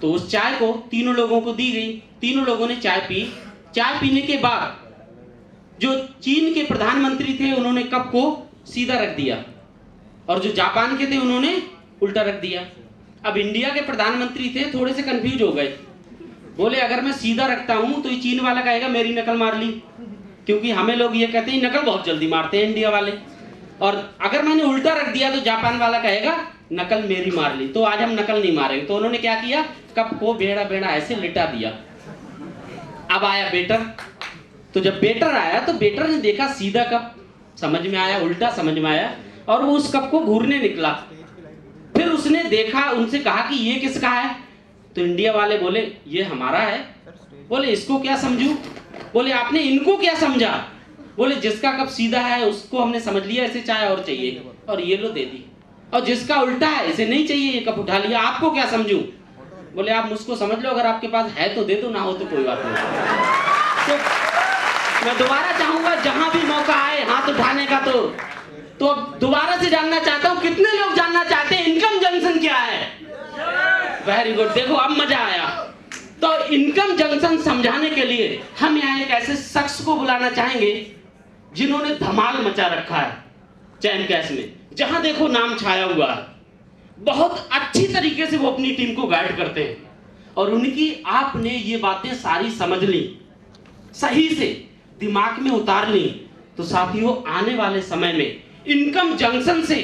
तो उस चाय को तीनों लोगों को दी गई। तीनों लोगों ने चाय पी। चाय पीने के बाद जो चीन के प्रधानमंत्री थे उन्होंने कप को सीधा रख दिया, और जो जापान के थे उन्होंने उल्टा रख दिया। अब इंडिया के प्रधानमंत्री थे, थोड़े से कंफ्यूज हो गए। बोले अगर मैं सीधा रखता हूं तो ये चीन वाला कहेगा मेरी नकल मार ली, क्योंकि हमें लोग ये कहते हैं नकल बहुत जल्दी मारते हैं इंडिया वाले। और अगर मैंने उल्टा रख दिया तो जापान वाला कहेगा नकल मेरी मार ली, तो आज हम नकल नहीं मारेंगे। तो उन्होंने क्या किया, कप को बेड़ा बेड़ा ऐसे लिटा दिया। अब आया बेटर, तो जब बेटर आया तो बेटर ने देखा सीधा कप समझ में आया, उल्टा समझ में आया, और वो उस कप को घूरने निकला। फिर उसने देखा, उनसे कहा कि ये किसका है? तो इंडिया वाले बोले ये हमारा है। बोले इसको क्या समझूं? बोले आपने इनको क्या समझा? बोले जिसका कप सीधा है उसको हमने समझ लिया, इसे चाय और चाहिए, और ये लो दे दी। और जिसका उल्टा है इसे नहीं चाहिए, ये कप उठा लिया, आपको क्या समझूं? बोले आप मुझको समझ लो, अगर आपके पास है तो दे दो, ना हो तो कोई बात नहीं। तो मैं दोबारा चाहूंगा जहां भी मौका आए हाथ उठाने का, तो दोबारा से जानना चाहता हूं कितने लोग जानना चाहते हैं इनकम जंक्शन क्या है? वेरी गुड, देखो अब मजा आया। तो इनकम जंक्शन समझाने के लिए हम यहाँ एक ऐसे शख्स को बुलाना चाहेंगे जिन्होंने धमाल मचा रखा है चैन कैश में, जहां देखो नाम छाया हुआ है। बहुत अच्छी तरीके से वो अपनी टीम को गाइड करते हैं, और उनकी आपने ये बातें सारी समझ ली, सही से दिमाग में उतार ली, तो साथियों आने वाले समय में इनकम जंक्शन से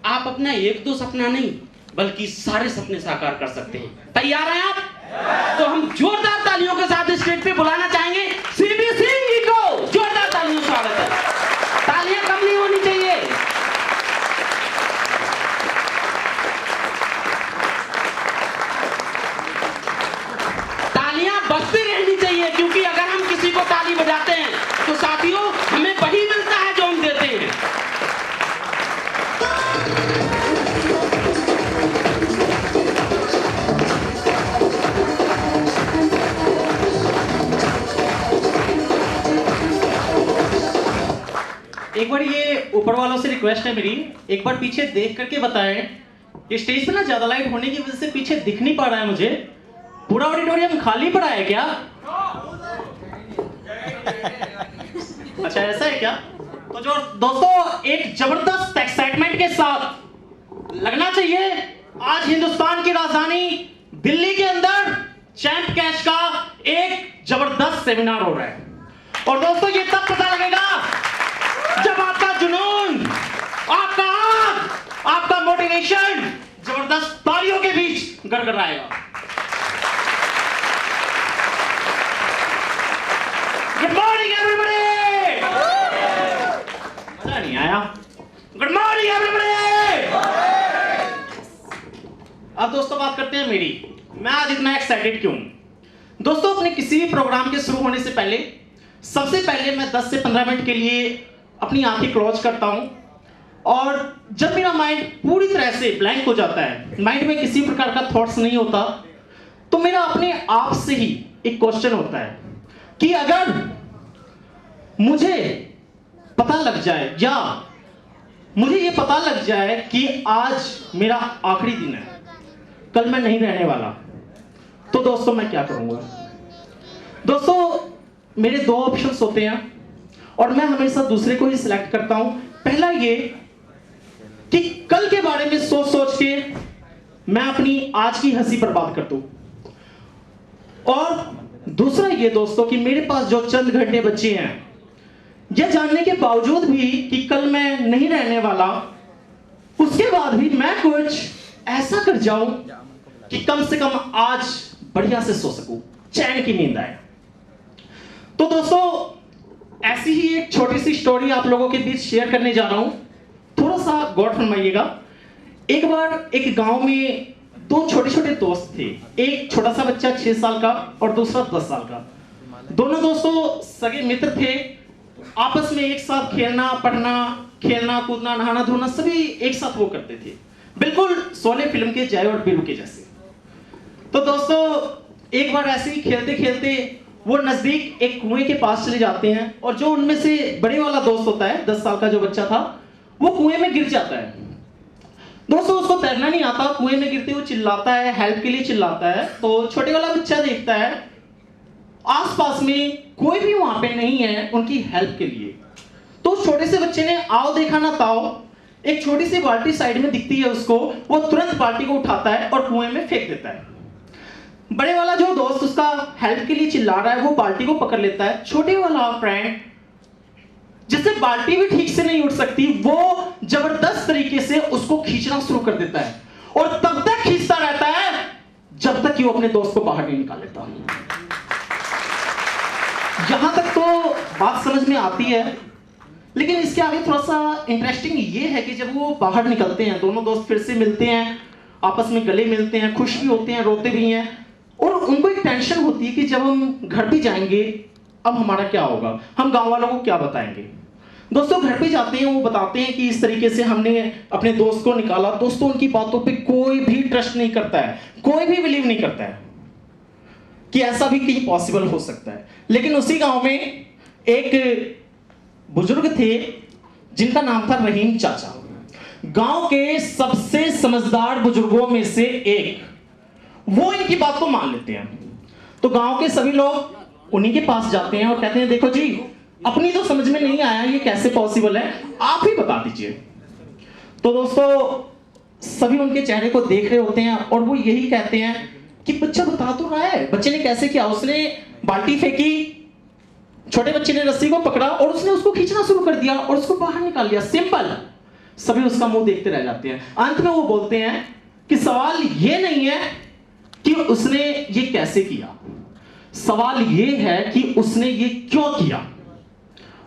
आप अपना एक दो सपना नहीं बल्कि सारे सपने साकार कर सकते हैं। तैयार हैं आप? तो हम जोरदार तालियों के साथ स्टेज पे बुलाना चाहेंगे सीबी सिंह जी को। जोरदार तालियों से स्वागत है। तालियां कम नहीं होनी चाहिए। तालियां बजती रहनी चाहिए, क्योंकि अगर हम किसी को ताली बजाते हैं तो साथियों हमें वही मिलता है जो हम देते हैं। एक बार ये ऊपर वालों से रिक्वेस्ट है मेरी, एक बार पीछे देख करके बताएं। ये स्टेज पे ना ज्यादा लाइट होने की वजह से पीछे दिख नहीं पा रहा है मुझे। पूरा ऑडिटोरियम खाली पड़ा है क्या? अच्छा ऐसा है क्या? तो जो दोस्तों एक जबरदस्त एक्साइटमेंट के साथ लगना चाहिए। आज हिंदुस्तान की राजधानी दिल्ली के अंदर चैंप कैश का एक जबरदस्त सेमिनार हो रहा है। और दोस्तों ये तब पता लगेगा जब आपका जुनून, आपका आग, आपका मोटिवेशन जबरदस्त तालियों के बीच गड़गड़ाएगा। Good morning everybody. मजा नहीं आया? Good morning everybody. अब दोस्तों बात करते हैं मेरी। मैं आज इतना एक्साइटेड क्यों? दोस्तों अपने किसी भी प्रोग्राम के शुरू होने से पहले सबसे पहले मैं 10 से 15 मिनट के लिए अपनी आंखें क्लोज करता हूं, और जब मेरा माइंड पूरी तरह से ब्लैंक हो जाता है, माइंड में किसी प्रकार का थॉट्स नहीं होता, तो मेरा अपने आप से ही एक क्वेश्चन होता है कि अगर मुझे पता लग जाए या मुझे ये पता लग जाए कि आज मेरा आखिरी दिन है, कल मैं नहीं रहने वाला, तो दोस्तों मैं क्या करूंगा? दोस्तों मेरे दो ऑप्शंस होते हैं और मैं हमेशा दूसरे को ही सिलेक्ट करता हूं। पहला ये कि कल के बारे में सोच सोच के मैं अपनी आज की हंसी बर्बाद कर दूं, और दूसरा ये दोस्तों कि मेरे पास जो चंद घंटे बचे हैं, यह जानने के बावजूद भी कि कल मैं नहीं रहने वाला, उसके बाद भी मैं कुछ ऐसा कर जाऊं कि कम से कम आज बढ़िया से सो सकूं, चैन की नींद आए। तो दोस्तों ऐसी ही एक छोटी सी स्टोरी आप लोगों के बीच शेयर करने जा रहा हूं, थोड़ा सा गौर फरमाइएगा। एक बार एक गांव में दो छोटे छोटे दोस्त थे। एक छोटा सा बच्चा 6 साल का और दूसरा 10 साल का। दोनों दोस्तों सगे मित्र थे। आपस में एक साथ खेलना, पढ़ना, खेलना कूदना, नहाना धोना सभी एक साथ वो करते थे, बिल्कुल सोने फिल्म के जय और बीरू के जैसे। तो दोस्तों एक बार ऐसे ही खेलते खेलते वो नजदीक एक कुएं के पास चले जाते हैं, और जो उनमें से बड़े वाला दोस्त होता है, 10 साल का जो बच्चा था, वो कुएं में गिर जाता है। दोस्तों उसको तैरना नहीं आता, कुएं में गिरते हुए चिल्लाता है, हेल्प के लिए चिल्लाता है। तो छोटे वाला बच्चा देखता है आसपास में कोई भी वहां पे नहीं है उनकी हेल्प के लिए। तो उस छोटे से बच्चे ने आओ देखा ना ताओ, एक छोटी सी बाल्टी साइड में दिखती है उसको, वो तुरंत बाल्टी को उठाता है और कुएं में फेंक देता है। बड़े वाला जो दोस्त उसका हेल्प के लिए चिल्ला रहा है, वो बाल्टी को पकड़ लेता है। छोटे वाला फ्रेंड, जिससे बाल्टी भी ठीक से नहीं उठ सकती, वो जबरदस्त तरीके से उसको खींचना शुरू कर देता है, और तब तक खींचता रहता है जब तक कि वो अपने दोस्त को बाहर नहीं निकाल लेता। यहां तक तो बात समझ में आती है, लेकिन इसके आगे थोड़ा सा इंटरेस्टिंग ये है कि जब वो बाहर निकलते हैं, दोनों दोस्त फिर से मिलते हैं, आपस में गले मिलते हैं, खुश भी होते हैं, रोते भी हैं, और उनको एक टेंशन होती है कि जब हम घर पे जाएंगे अब हमारा क्या होगा, हम गांव वालों को क्या बताएंगे। दोस्तों घर पे जाते हैं, वो बताते हैं कि इस तरीके से हमने अपने दोस्त को निकाला। दोस्तों उनकी बातों पे कोई भी ट्रस्ट नहीं करता है, कोई भी बिलीव नहीं करता है कि ऐसा भी कहीं पॉसिबल हो सकता है। लेकिन उसी गांव में एक बुजुर्ग थे जिनका नाम था रहीम चाचा। गांव के सबसे समझदार बुजुर्गों में से एक, वो इनकी बात को मान लेते हैं। तो गांव के सभी लोग उन्हीं के पास जाते हैं और कहते हैं देखो जी, अपनी तो समझ में नहीं आया, ये कैसे पॉसिबल है, आप ही बता दीजिए। तो दोस्तों सभी उनके चेहरे को देख रहे होते हैं और वो यही कहते हैं कि बच्चा बता तो रहा है, बच्चे ने कैसे किया, उसने बाल्टी फेंकी छोटे बच्चे ने रस्सी को पकड़ा और उसने उसको खींचना शुरू कर दिया और उसको बाहर निकाल लिया। सिंपल। सभी उसका मुंह देखते रह जाते हैं। अंत में वो बोलते हैं कि सवाल ये नहीं है कि उसने ये कैसे किया, सवाल ये है कि उसने ये क्यों किया।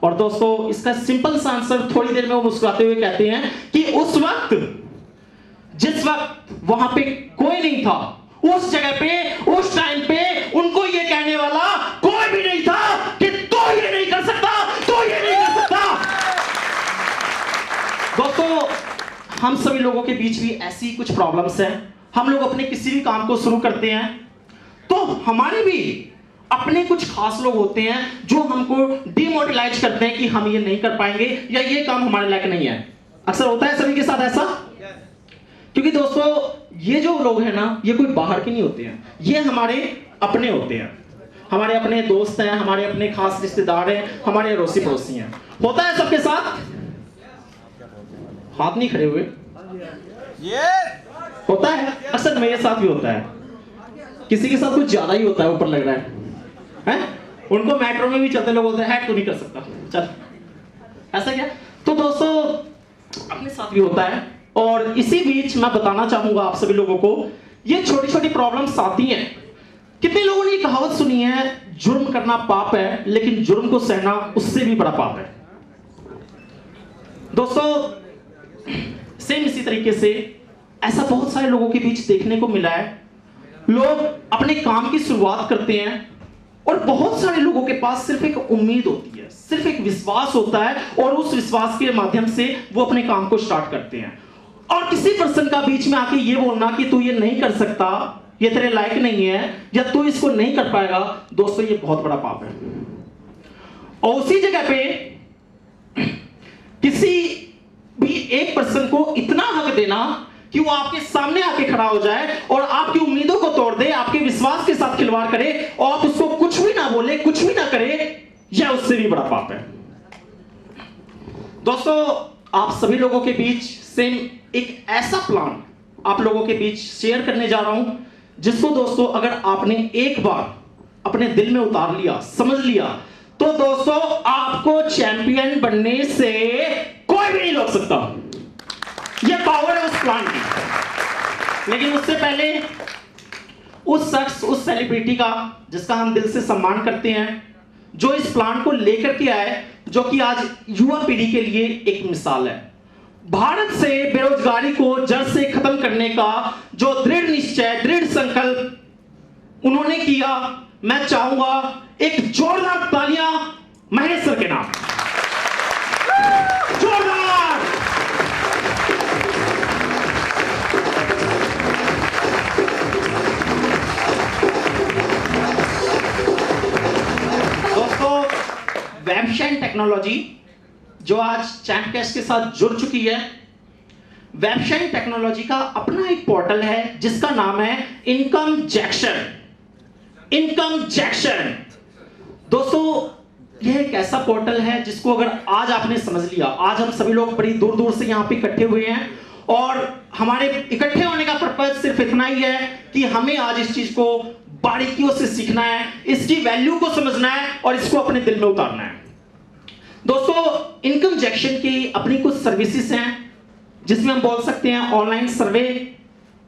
और दोस्तों इसका सिंपल सा आंसर थोड़ी देर में वो मुस्कुराते हुए कहते हैं कि उस वक्त, जिस वक्त वहां पे कोई नहीं था, उस जगह पे, उस टाइम पे उनको ये कहने वाला कोई भी नहीं था कि तू ये नहीं कर सकता, तू ये नहीं कर सकता। दोस्तों हम सभी लोगों के बीच भी ऐसी कुछ प्रॉब्लम्स हैं। हम लोग अपने किसी भी काम को शुरू करते हैं तो हमारे भी अपने कुछ खास लोग होते हैं जो हमको डिमोटिलाइज करते हैं कि हम ये नहीं कर पाएंगे या ये काम हमारे लायक नहीं है। अक्सर होता है सभी के साथ ऐसा, क्योंकि दोस्तों ये जो लोग हैं ना, ये कोई बाहर के नहीं होते हैं, ये हमारे अपने होते हैं, हमारे अपने दोस्त हैं, हमारे अपने खास रिश्तेदार हैं, हमारे अड़ोसी पड़ोसी हैं। होता है सबके साथ? हाथ नहीं खड़े हुए। होता है, अक्सर मेरे साथ भी होता है। किसी के साथ कुछ ज्यादा ही होता है, ऊपर लग रहा है, हैं? उनको मेट्रो में भी चलते लोग बोलते हैं तू नहीं कर सकता, चल। ऐसा क्या? तो दोस्तों अपने साथ भी होता है। और इसी बीच मैं बताना चाहूंगा आप सभी लोगों को, ये छोटी छोटी प्रॉब्लम्स आती हैं। कितने लोगों ने ये कहावत सुनी है, जुर्म करना पाप है लेकिन जुर्म को सहना उससे भी बड़ा पाप है। दोस्तों सेम इसी तरीके से ऐसा बहुत सारे लोगों के बीच देखने को मिला है। लोग अपने काम की शुरुआत करते हैं और बहुत सारे लोगों के पास सिर्फ एक उम्मीद होती है, सिर्फ एक विश्वास होता है और उस विश्वास के माध्यम से वो अपने काम को स्टार्ट करते हैं। और किसी पर्सन का बीच में आके ये बोलना कि तू ये नहीं कर सकता, ये तेरे लायक नहीं है, या तू इसको नहीं कर पाएगा, दोस्तों ये बहुत बड़ा पाप है। और उसी जगह पे किसी भी एक पर्सन को इतना हक देना कि वो आपके सामने आके खड़ा हो जाए और आपकी उम्मीदों को तोड़ दे, आपके विश्वास के साथ खिलवाड़ करे और आप उसको कुछ भी ना बोले, कुछ भी ना करे, यह उससे भी बड़ा पाप है। दोस्तों आप सभी लोगों के बीच सेम एक ऐसा प्लान आप लोगों के बीच शेयर करने जा रहा हूं, जिसको दोस्तों अगर आपने एक बार अपने दिल में उतार लिया, समझ लिया, तो दोस्तों आपको चैंपियन बनने से कोई भी नहीं रोक सकता। यह पावर है उस प्लान की। लेकिन उससे पहले उस शख्स, उस सेलिब्रिटी का जिसका हम दिल से सम्मान करते हैं, जो इस प्लान को लेकर के आए, जो कि आज युवा पीढ़ी के लिए एक मिसाल है। भारत से बेरोजगारी को जड़ से खत्म करने का जो दृढ़ निश्चय, दृढ़ संकल्प उन्होंने किया, मैं चाहूंगा एक जोरदार तालियां महेश सर के नाम। जोरदार। दोस्तों वेबशाइन टेक्नोलॉजी जो आज चैंपकैश के साथ जुड़ चुकी है, वेबशाइन टेक्नोलॉजी का अपना एक पोर्टल है जिसका नाम है इनकम जैक्शन। इनकम जैक्शन दोस्तों यह एक ऐसा पोर्टल है जिसको अगर आज आपने समझ लिया, आज हम सभी लोग बड़ी दूर दूर से यहां पे इकट्ठे हुए हैं और हमारे इकट्ठे होने का पर्पज सिर्फ इतना ही है कि हमें आज इस चीज को बारीकियों से सीखना है, इसकी वैल्यू को समझना है और इसको अपने दिल में उतारना है। दोस्तों इनकम जैक्शन की अपनी कुछ सर्विसेज हैं जिसमें हम बोल सकते हैं ऑनलाइन सर्वे,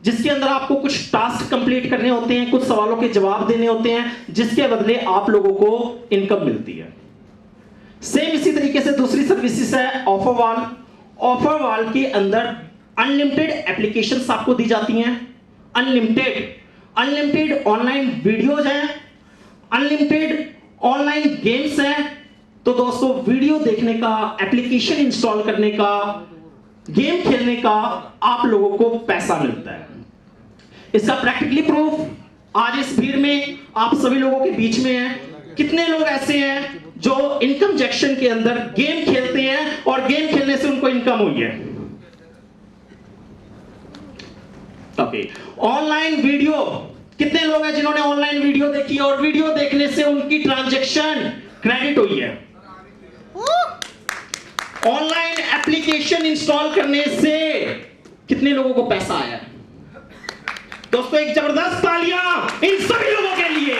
जिसके अंदर आपको कुछ टास्क कंप्लीट करने होते हैं, कुछ सवालों के जवाब देने होते हैं, जिसके बदले आप लोगों को इनकम मिलती है। सेम इसी तरीके से दूसरी सर्विसेज है ऑफरवॉल। ऑफरवॉल के अंदर अनलिमिटेड एप्लीकेशंस आपको दी जाती हैं। अनलिमिटेड ऑनलाइन वीडियोज हैं, अनलिमिटेड ऑनलाइन गेम्स हैं। तो दोस्तों वीडियो देखने का, एप्लीकेशन इंस्टॉल करने का, गेम खेलने का आप लोगों को पैसा मिलता है। इसका प्रैक्टिकली प्रूफ आज इस भीड़ में आप सभी लोगों के बीच में है। कितने लोग ऐसे हैं जो इनकम जैक्शन के अंदर गेम खेलते हैं और गेम खेलने से उनको इनकम हुई है? ओके, ऑनलाइन वीडियो, कितने लोग हैं जिन्होंने ऑनलाइन वीडियो देखी और वीडियो देखने से उनकी ट्रांजैक्शन क्रेडिट हुई है? ऑनलाइन एप्लीकेशन इंस्टॉल करने से कितने लोगों को पैसा आया है? दोस्तों एक जबरदस्त तालियां इन सभी लोगों के लिए।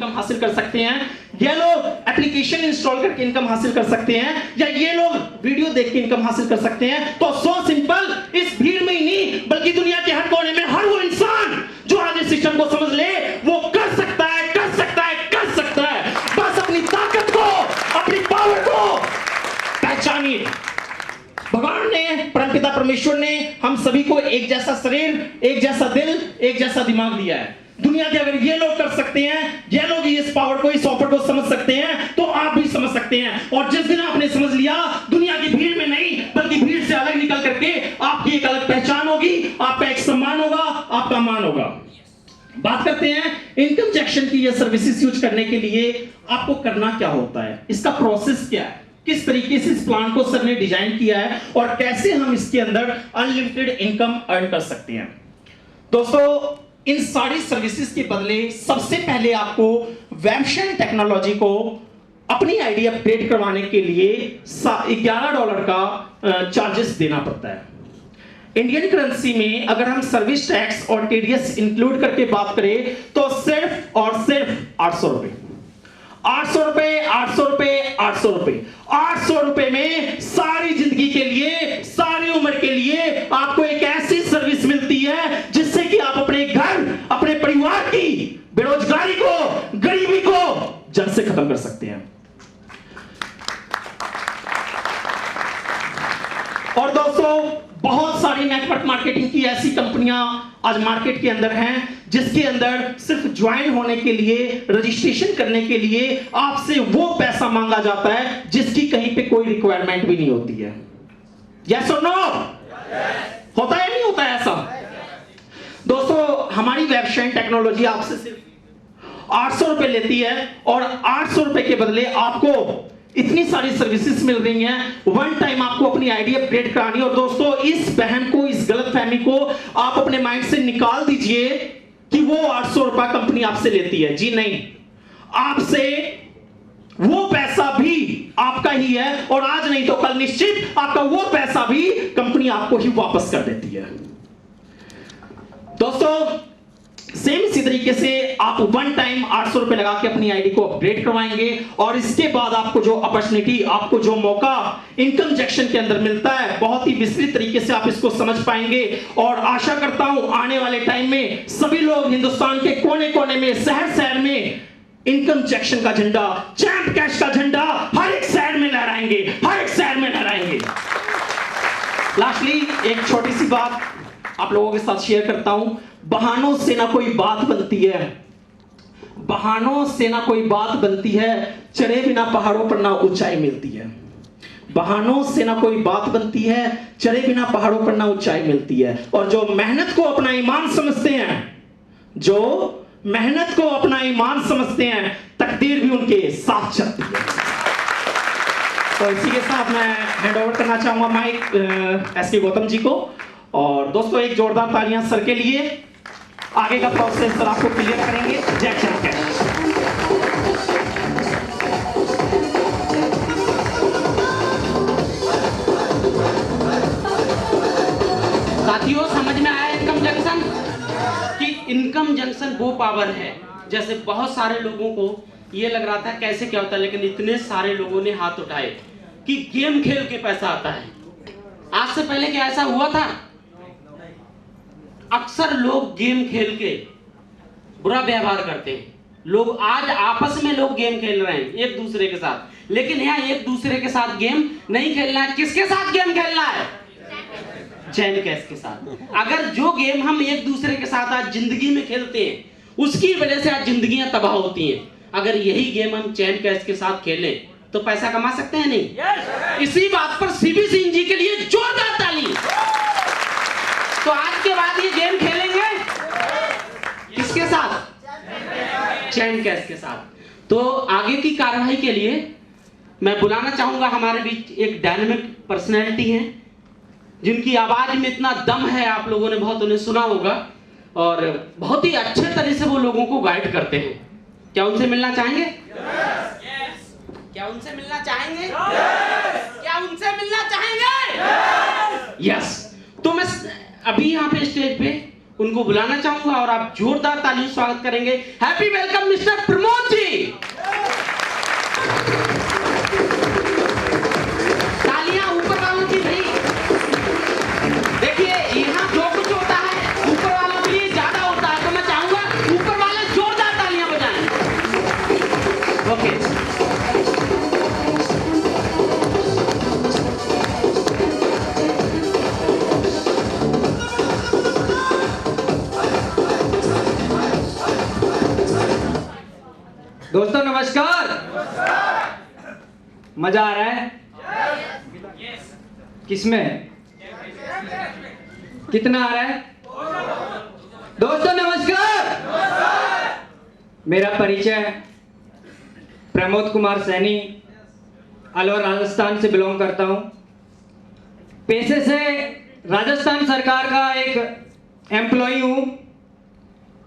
इनकम हासिल कर सकते हैं, ये लोग एप्लीकेशन इंस्टॉल करके इनकम हासिल कर सकते हैं, या ये लोग वीडियो देख के इनकम हासिल कर सकते हैं। तो सो सिंपल, इस भीड़ में ही नहीं बल्कि दुनिया के हर कोने में हर वो इंसान जो आज इस सिस्टम को समझ ले वो कर सकता है, कर सकता है, कर सकता है। बस अपनी ताकत को, अपनी पावर को पहचानिए। भगवान ने, परमपिता परमेश्वर ने हम सभी को एक जैसा शरीर, एक जैसा दिल, एक जैसा दिमाग दिया है। दुनिया के अगर ये लोग कर सकते हैं, ये लोग इस पावर को, इस ऑफर को समझ सकते हैं, तो आप भी समझ सकते हैं। और जिस दिन आपने समझ लिया, दुनिया की भीड़ में नहीं बल्कि भीड़ से अलग निकल करके आपकी एक अलग पहचान होगी, आपका एक सम्मान होगा, आपका मान होगा। बात करते हैं इनकम इंजेक्शन की ये सर्विसेज यूज करने के लिए आपको करना क्या होता है, इसका प्रोसेस क्या है, किस तरीके से इस प्लान को सर ने डिजाइन किया है और कैसे हम इसके अंदर अनलिमिटेड इनकम अर्न कर सकते हैं। दोस्तों, इन सारी सर्विसेज के बदले सबसे पहले आपको वेबशाइन टेक्नोलॉजी को अपनी आईडी अपडेट करवाने के लिए $11 का चार्जेस देना पड़ता है। इंडियन करेंसी में अगर हम सर्विस टैक्स और टीडीएस इंक्लूड करके बात करें तो सिर्फ और सिर्फ 800 रुपए, 800 रुपए, 800 रुपए, 800 रुपए, 800 रुपए में सारी जिंदगी के लिए, सारी उम्र के लिए आपको एक ऐसी सर्विस मिलती है जिससे कि आप अपने घर, अपने परिवार की बेरोजगारी को, गरीबी को जड़ से खत्म कर सकते हैं। और दोस्तों, बहुत सारी नेटवर्क मार्केटिंग की ऐसी कंपनियां आज मार्केट के अंदर हैं जिसके अंदर सिर्फ ज्वाइन होने के लिए, रजिस्ट्रेशन करने के लिए आपसे वो पैसा मांगा जाता है जिसकी कहीं पे कोई रिक्वायरमेंट भी नहीं होती है। यस और नो? होता है नहीं होता है ऐसा? दोस्तों, हमारी वेबसाइट टेक्नोलॉजी आपसे सिर्फ 800 रुपए लेती है और 800 रुपए के बदले आपको इतनी सारी सर्विसेज मिल रही हैं। वन टाइम आपको अपनी आईडी अपडेट करानी। और दोस्तों, इस बहन को, इस गलतफहमी को आप अपने माइंड से निकाल दीजिए कि वो 800 रुपया कंपनी आपसे लेती है। जी नहीं, आपसे वो पैसा भी आपका ही है और आज नहीं तो कल निश्चित आपका वो पैसा भी कंपनी आपको ही वापस कर देती है। दोस्तों, सेम इसी तरीके से आप वन टाइम 800 रुपए लगा के अपनी आईडी को अपडेट करवाएंगे और इसके बाद आपको जो अपॉर्चुनिटी, आपको जो मौका इनकम इंजेक्शन के अंदर मिलता है, बहुत ही विस्तृत तरीके से आप इसको समझ पाएंगे। और आशा करता हूं आने वाले टाइम में सभी लोग हिंदुस्तान के कोने कोने में, शहर शहर में इनकम इंजेक्शन का झंडा, चैंप कैश का झंडा हर एक शहर में लहराएंगे, हर एक शहर में लहराएंगे। लास्टली एक छोटी सी बात आप लोगों के साथ शेयर करता हूं। बहानों से ना कोई बात बनती है, बहानों से ना कोई बात बनती है, चढ़े बिना पहाड़ों पर ना ऊंचाई मिलती है। बहानों से ना कोई बात बनती है, चढ़े बिना पहाड़ों पर ना ऊंचाई मिलती है। और जो मेहनत को अपना ईमान समझते हैं, जो मेहनत को अपना ईमान समझते हैं, तकदीर भी उनके साथ चलती है। तो इसी के साथ मैं हैंड ओवर करना चाहूंगा माइक एसके गौतम जी को। और दोस्तों, एक जोरदार तालियां सर के लिए। आगे का प्रोसेस सर आपको क्लियर करेंगे। जय चैंप कैश। साथियों, समझ में आया इनकम जंक्शन? कि इनकम जंक्शन वो पावर है, जैसे बहुत सारे लोगों को ये लग रहा था कैसे क्या होता है, लेकिन इतने सारे लोगों ने हाथ उठाए कि गेम खेल के पैसा आता है। आज से पहले क्या ऐसा हुआ था? अक्सर लोग गेम खेल के बुरा व्यवहार करते हैं। लोग आज आपस में लोग गेम खेल रहे हैं एक दूसरे के साथ, लेकिन यहाँ एक दूसरे के साथ गेम नहीं खेलना है। किसके साथ गेम खेलना है? चैन कैश के साथ। अगर जो गेम हम एक दूसरे के साथ आज जिंदगी में खेलते हैं, उसकी वजह से आज जिंदगियां तबाह होती हैं। अगर यही गेम हम चैन कैश के साथ खेलें तो पैसा कमा सकते हैं नहीं? इसी बात पर सीबी सिंह जी के लिए जोरदार ताली। तो आज के बाद ये गेम खेलेंगे किसके साथ? चैन कैश के साथ। तो आगे की कार्रवाई के लिए मैं बुलाना चाहूंगा, हमारे बीच एक डायनामिक पर्सनैलिटी है जिनकी आवाज में इतना दम है, आप लोगों ने बहुत उन्हें सुना होगा और बहुत ही अच्छे तरह से वो लोगों को गाइड करते हैं। क्या उनसे मिलना चाहेंगे? क्या उनसे मिलना चाहेंगे? क्या उनसे मिलना चाहेंगे? यस। तो मैं अभी यहाँ पे स्टेज पे उनको बुलाना चाहूंगा और आप जोरदार तालियों से स्वागत करेंगे। Happy welcome mister Pramod ji. तालियां ऊपर वालों की नहीं, देखिए यहाँ जो कुछ होता है ऊपर वालों के लिए ज्यादा होता है, तो मैं चाहूंगा ऊपर वाले जोरदार तालियां बजाएं। ओके दोस्तों नमस्कार। मजा आ रहा है? किसमें? कितना आ रहा है? दोस्तों नमस्कार। मेरा परिचय प्रमोद कुमार सैनी, अलवर राजस्थान से बिलोंग करता हूं। पेशे से राजस्थान सरकार का एक एम्प्लॉई हूं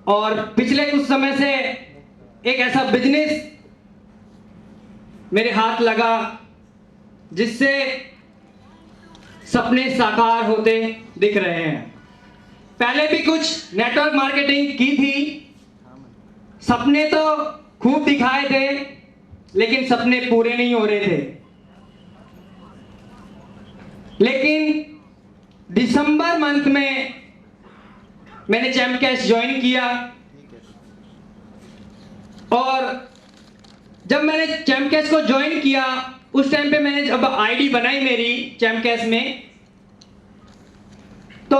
और पिछले कुछ समय से एक ऐसा बिजनेस मेरे हाथ लगा जिससे सपने साकार होते दिख रहे हैं। पहले भी कुछ नेटवर्क मार्केटिंग की थी, सपने तो खूब दिखाए थे लेकिन सपने पूरे नहीं हो रहे थे। लेकिन दिसंबर मंथ में मैंने चैम्पकैश ज्वाइन किया और जब मैंने चैम्पकैश को ज्वाइन किया उस टाइम पे मैंने जब आईडी बनाई मेरी चैम्पकैश में, तो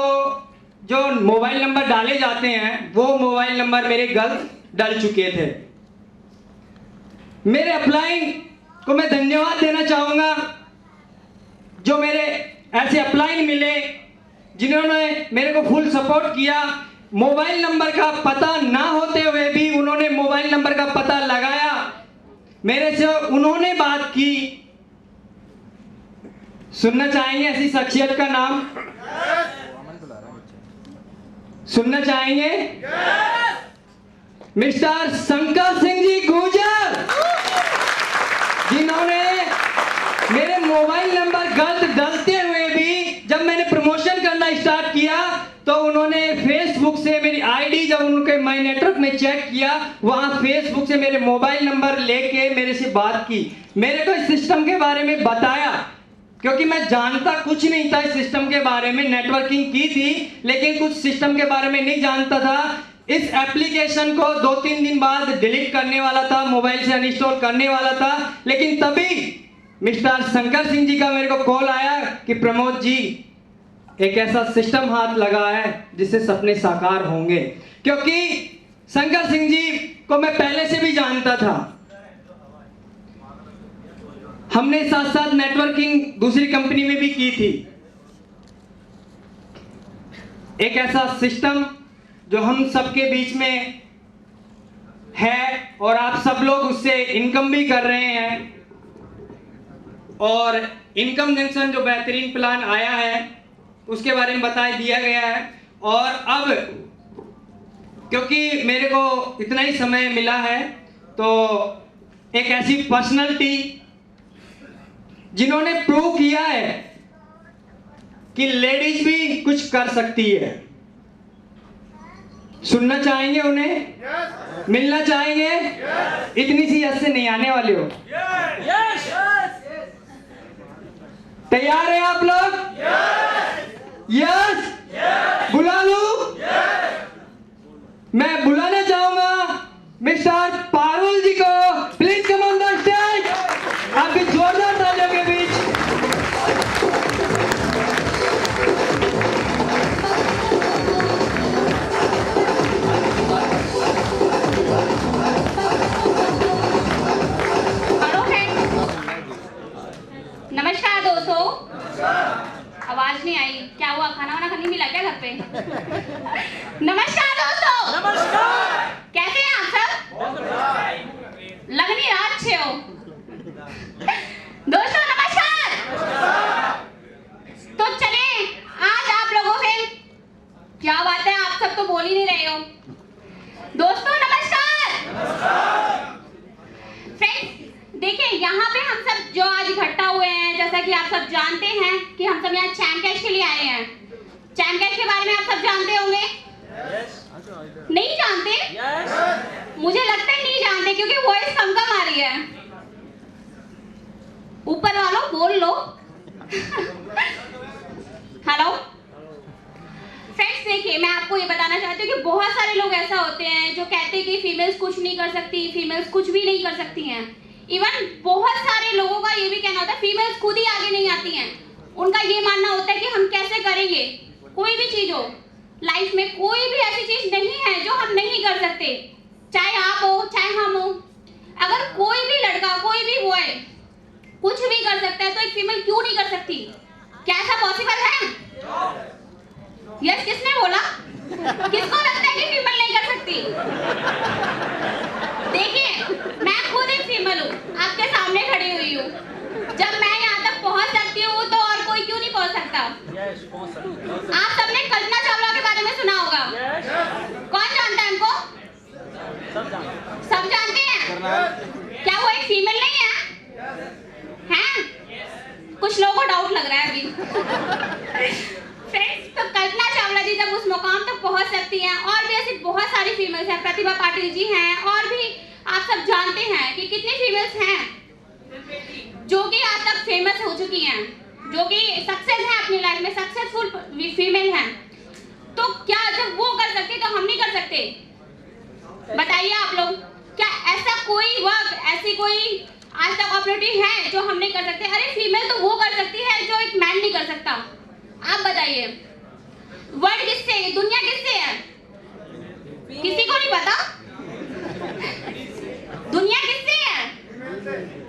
जो मोबाइल नंबर डाले जाते हैं वो मोबाइल नंबर मेरे गलत डल चुके थे। मेरे अपलाइन को मैं धन्यवाद देना चाहूंगा, जो मेरे ऐसे अपलाइन मिले जिन्होंने मेरे को फुल सपोर्ट किया। मोबाइल नंबर का पता ना होते हुए भी उन्होंने मोबाइल नंबर का पता लगाया, मेरे से उन्होंने बात की। सुनना चाहेंगे ऐसी शख्सियत का नाम? सुनना चाहेंगे? मिस्टर शंकर सिंह जी गुर्जर, जिन्होंने मेरे मोबाइल नंबर गलत डलते हुए भी जब मैंने प्रमोशन करना स्टार्ट किया तो उन्होंने फेसबुक से मेरी आईडी, जब उनके माई नेटवर्क में चेक किया, वहां फेसबुक से मेरे मोबाइल नंबर लेके मेरे से बात की, मेरे को इस सिस्टम के बारे में बताया, क्योंकि मैं जानता कुछ नहीं था इस सिस्टम के बारे में। नेटवर्किंग की थी लेकिन कुछ सिस्टम के बारे में नहीं जानता था। इस एप्लीकेशन को 2-3 दिन बाद डिलीट करने वाला था, मोबाइल से अनइंस्टॉल करने वाला था, लेकिन तभी मिस्टर शंकर सिंह जी का मेरे को कॉल आया कि प्रमोद जी एक ऐसा सिस्टम हाथ लगा है जिससे सपने साकार होंगे। क्योंकि शंकर सिंह जी को मैं पहले से भी जानता था, हमने साथ साथ नेटवर्किंग दूसरी कंपनी में भी की थी। एक ऐसा सिस्टम जो हम सबके बीच में है और आप सब लोग उससे इनकम भी कर रहे हैं, और इनकम जंक्शन जो बेहतरीन प्लान आया है उसके बारे में बता दिया गया है। और अब क्योंकि मेरे को इतना ही समय मिला है तो एक ऐसी पर्सनालिटी जिन्होंने प्रूव किया है कि लेडीज भी कुछ कर सकती है, सुनना चाहेंगे उन्हें? मिलना चाहेंगे? इतनी सी हद से नहीं आने वाले हो। तैयार है आप लोग? यस। बुला लूं? मैं बुलाना चाहूंगा मिस्टर पारुल जी को। Please come on the stage. आपकी जोरदार तालियों के बीच। नमस्कार दोस्तों। आवाज नहीं आई, क्या हुआ? खाना वाना नहीं मिला क्या घर पे? नमस्कार दोस्तों। नमस्कार। कैसे हैं आप सब? लग नहीं रहा अच्छे हो। दोस्तों नमस्कार। तो चले आज आप लोगों से, क्या बात है आप सब तो बोल ही नहीं रहे हो। दोस्तों नमस्कार। फ्रेंड्स देखिए, यहाँ पे हम सब जो आज इकट्ठा हुए हैं, जैसा कि आप सब जानते हैं कि हम सब यहाँ चैम्पकैश के लिए आए हैं। चैम्पकैश के बारे में आप सब जानते होंगे। नहीं जानते? मुझे लगता है नहीं जानते क्योंकि वॉइस कम आ रही है। ऊपर वालों बोल लो। हेलो फ्रेंड्स, देखिए मैं आपको ये बताना चाहती हूँ कि बहुत सारे लोग ऐसा होते हैं जो कहते हैं कि फीमेल्स कुछ नहीं कर सकती, फीमेल्स कुछ भी नहीं कर सकती हैं। इवन बहुत सारे लोगों का ये भी कहना होता है फीमेल्स खुद ही आगे नहीं आती हैं। उनका ये मानना होता है कि हम कैसे करेंगे, कोई भी चीज हो लाइफ में, कोई भी ऐसी चीज नहीं है जो हम नहीं कर सकते, चाहे आप हो चाहे हम हो। अगर कोई भी लड़का कोई भी बॉय कुछ भी कर सकता है तो एक फीमेल क्यों नहीं कर सकती? क्या ऐसा पॉसिबल है? यस, किसने बोला? किसको लगता है कि फीमेल नहीं कर सकती? देखिए मैं खुद एक फीमेल हूँ, आपके सामने खड़ी हुई हूँ। जब मैं यहाँ तक पहुँच सकती हूँ तो और कोई क्यों नहीं पहुँच सकता? आप सबने कल्पना चावला के बारे में सुना होगा। कौन जानता है उनको? सब जानते हैं। क्या वो एक फीमेल नहीं है? हैं? कुछ लोगों को डाउट लग रहा है अभी। फ्रेंड्स, तो कल्पना चावला जी जब उस मुकाम तक पहुंच सकती हैं, और भी ऐसी बहुत सारी फीमेल्स हैं, प्रतिभा पाटिल जी हैं, और भी आप सब जानते हैं कि कितनी फीमेल्स हैं जो कि आज तक फेमस हो चुकी हैं, जो कि सक्सेस है अपनी लाइफ में, सक्सेसफुल फीमेल हैं। तो क्या जब वो कर सकते तो हम नहीं कर सकते? बताइए आप लोग, क्या ऐसा कोई वर्क, ऐसी कोई आज तक अपॉर्चुनिटी है जो हम नहीं कर सकते? अरे फीमेल तो वो कर सकती है जो एक मैन नहीं कर सकता। आप बताइए, वर्ल्ड किससे है, दुनिया किससे है? किसी को नहीं पता? दुनिया किससे है?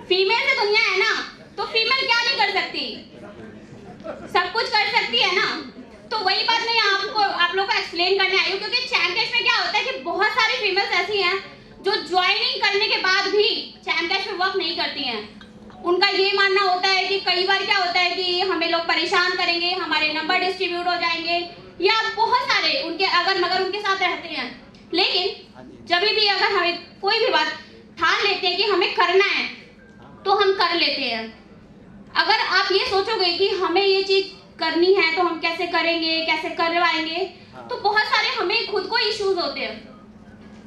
फीमेल से दुनिया है ना। तो फीमेल क्या नहीं कर सकती? सब कुछ कर सकती है ना। तो वही बात मैं आप लोगों को एक्सप्लेन करने आई हूँ, क्योंकि चैम्पियंस में क्या होता है कि बहुत सारी फीमेल्स ऐसी हैं जो ज्वाइनिंग करने के बाद भी चैम्पियंस में वर्क नहीं करती हैं। उनका ये मानना होता है कि कई बार क्या होता है कि हमें लोग परेशान करेंगे, हमारे नंबर डिस्ट्रीब्यूट हो जाएंगे, या बहुत सारे उनके अगर मगर उनके साथ रहते हैं। लेकिन जब भी अगर हमें कोई भी बात ठान लेते हैं कि हमें करना है तो हम कर लेते हैं। अगर आप ये सोचोगे कि हमें ये चीज करनी है तो हम कैसे करेंगे, कैसे करवाएंगे, तो बहुत सारे हमें खुद को इश्यूज होते हैं।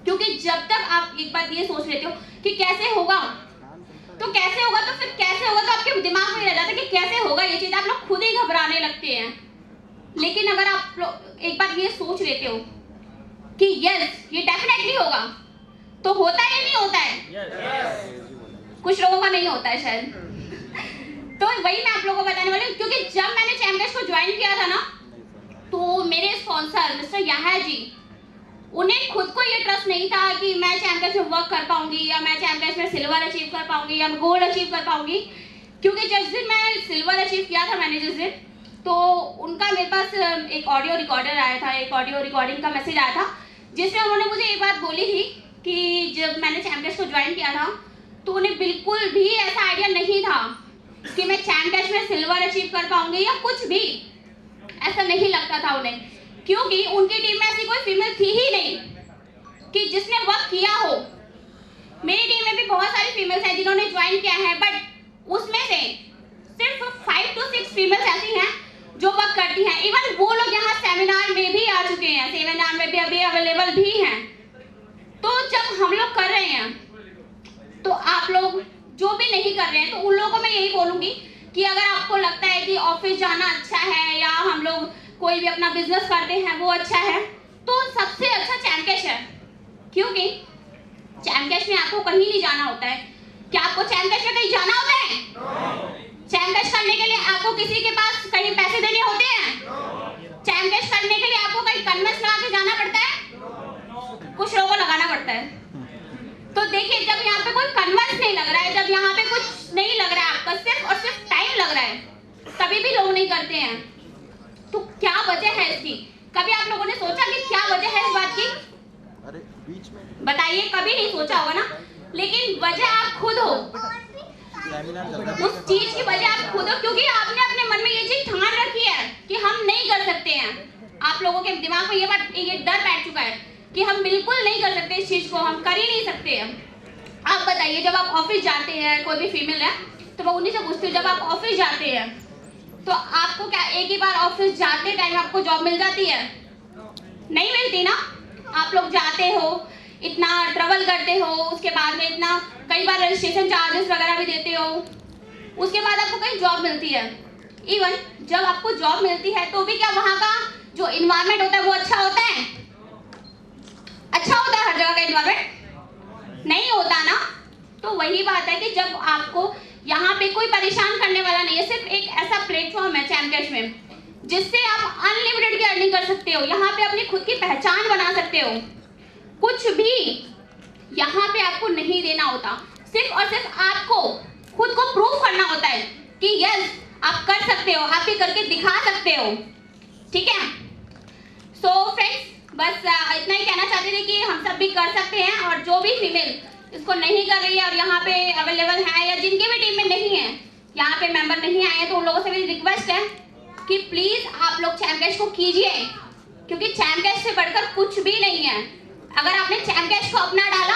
क्योंकि जब तक आप एक बात ये सोच लेते हो कि कैसे होगा, तो कैसे होगा, तो फिर कैसे होगा तो आपके दिमाग में रह जाता है कि कैसे होगा ये चीज, आप लोग खुद ही घबराने लगते हैं। लेकिन अगर आप लोग एक बार ये सोच लेते हो कि यस ये डेफिनेटली होगा, तो होता है या नहीं होता है? कुछ लोगों का नहीं होता है शायद। तो वही मैं आप लोगों को बताने वाली हूँ, क्योंकि जब मैंने चैम्पियंस को ज्वाइन किया था ना, तो मेरे स्पॉन्सर मिस्टर याह्या जी, उन्हें खुद को ये ट्रस्ट नहीं था कि मैं चैम्पियंस में वर्क कर पाऊंगी, या मैं चैम्पियंस में सिल्वर अचीव कर पाऊंगी, या गोल्ड अचीव कर पाऊंगी। क्योंकि जिस दिन मैं सिल्वर अचीव किया था मैंने जिस दिन, तो उनका मेरे पास एक ऑडियो रिकॉर्डर आया था, एक ऑडियो रिकॉर्डिंग का मैसेज आया था, जिसमें उन्होंने मुझे एक बात बोली थी कि जब मैंने चैम्पियंस को ज्वाइन किया था तो उन्हें बिल्कुल भी ऐसा आइडिया नहीं था कि मैं चैम्पियंस में सिल्वर अचीव कर पाऊंगी या कुछ भी, ऐसा नहीं लगता था उन्हें। क्योंकि उनकी टीम में ऐसी कोई फीमेल थी ही नहीं कि जिसने वर्क किया हो। मेरी टीम में भी बहुत सारी फीमेल्स हैं जिन्होंने ज्वाइन किया है, बट उसमें से सिर्फ 5 to 6 फीमेल्स ऐसी हैं जो वर्क करती हैं। इवन वो लोग यहाँ सेमिनार में भी आ चुके हैं, सेमिनार में भी अभी अवेलेबल भी हैं। तो जब हम लोग कर रहे हैं, तो आप लोग जो भी नहीं कर रहे हैं, तो उन लोगों को मैं यही बोलूंगी कि अगर आपको लगता है कि ऑफिस जाना अच्छा है, या हम लोग कोई भी अपना बिजनेस करते हैं वो अच्छा है, तो सबसे अच्छा चैम्पियंस है। क्योंकि चैम्पियंस में आपको कहीं नहीं जाना होता है। क्या आपको चैम्पियंस में कहीं जाना होता है? चैम्पियंस करने के लिए आपको किसी के पास कहीं पैसे देने होते हैं? चैम्पियंस करने के लिए आपको कहीं कन्वेंस लगा के जाना पड़ता है? कुछ लोगों को लगाना पड़ता है। तो देखिए, जब यहाँ पे कोई कन्वेंस नहीं लग रहा है, जब यहाँ पे कुछ नहीं लग रहा है, आपका सिर्फ और सिर्फ टाइम लग रहा है, तभी भी लोग नहीं करते हैं। तो क्या वजह है इसकी? कभी आप लोगों ने सोचा कि क्या वजह है इस बात की? अरे बीच में बताइए, कभी नहीं सोचा होगा ना। लेकिन वजह आप खुद हो, उस चीज की वजह आप खुद हो, क्योंकि आपने अपने मन में ये चीज ठान रखी है कि हम नहीं कर सकते हैं। आप लोगों के दिमाग में ये डर बैठ चुका है कि हम बिल्कुल नहीं कर सकते इस चीज को, हम कर ही नहीं सकते हैं। आप बताइए, जब आप ऑफिस जाते हैं, कोई भी फीमेल है तो मैं उन्हीं से पूछती हूँ, जब आप ऑफिस जाते हैं तो आपको क्या एक ही बार ऑफिस जाते टाइम आपको जॉब मिल जाती है? नहीं मिलती ना। आप लोग जाते हो, इतना ट्रैवल करते हो, उसके बाद में इतना कई बार रजिस्ट्रेशन चार्जेस वगैरह भी देते हो, उसके बाद आपको कहीं जॉब मिलती है। इवन जब आपको जॉब मिलती है तो भी क्या वहाँ का जो इन्वायरमेंट होता है वो अच्छा होता है? अच्छा होता है हर जगह का इन्वायरमेंट? नहीं होता ना। तो वही बात है कि जब आपको यहाँ पे कोई परेशान करने वाला नहीं है, सिर्फ एक ऐसा प्लेटफॉर्म है चैमकैश में जिससे आप अनलिमिटेड की अर्निंग कर सकते हो। यहाँ पे अपनी खुद की पहचान बना सकते हो। कुछ भी यहाँ पे आपको नहीं देना होता, सिर्फ और सिर्फ आपको खुद को प्रूव करना होता है कि यस आप कर सकते हो, आप ये करके दिखा सकते हो। ठीक है। सो फ्रेंड्स, बस इतना ही कहना चाहती थी कि हम सब भी कर सकते हैं, और जो भी फीमेल इसको नहीं कर रही है और यहाँ पे अवेलेबल है या जिनकी भी टीम में नहीं है, यहाँ पे मेंबर नहीं आए हैं, तो उन लोगों से मेरी रिक्वेस्ट है कि प्लीज आप लोग चैमकैश को कीजिए, क्योंकि चैमकैश से बढ़कर कुछ भी नहीं है। अगर आपने चैमकैश को अपना डाला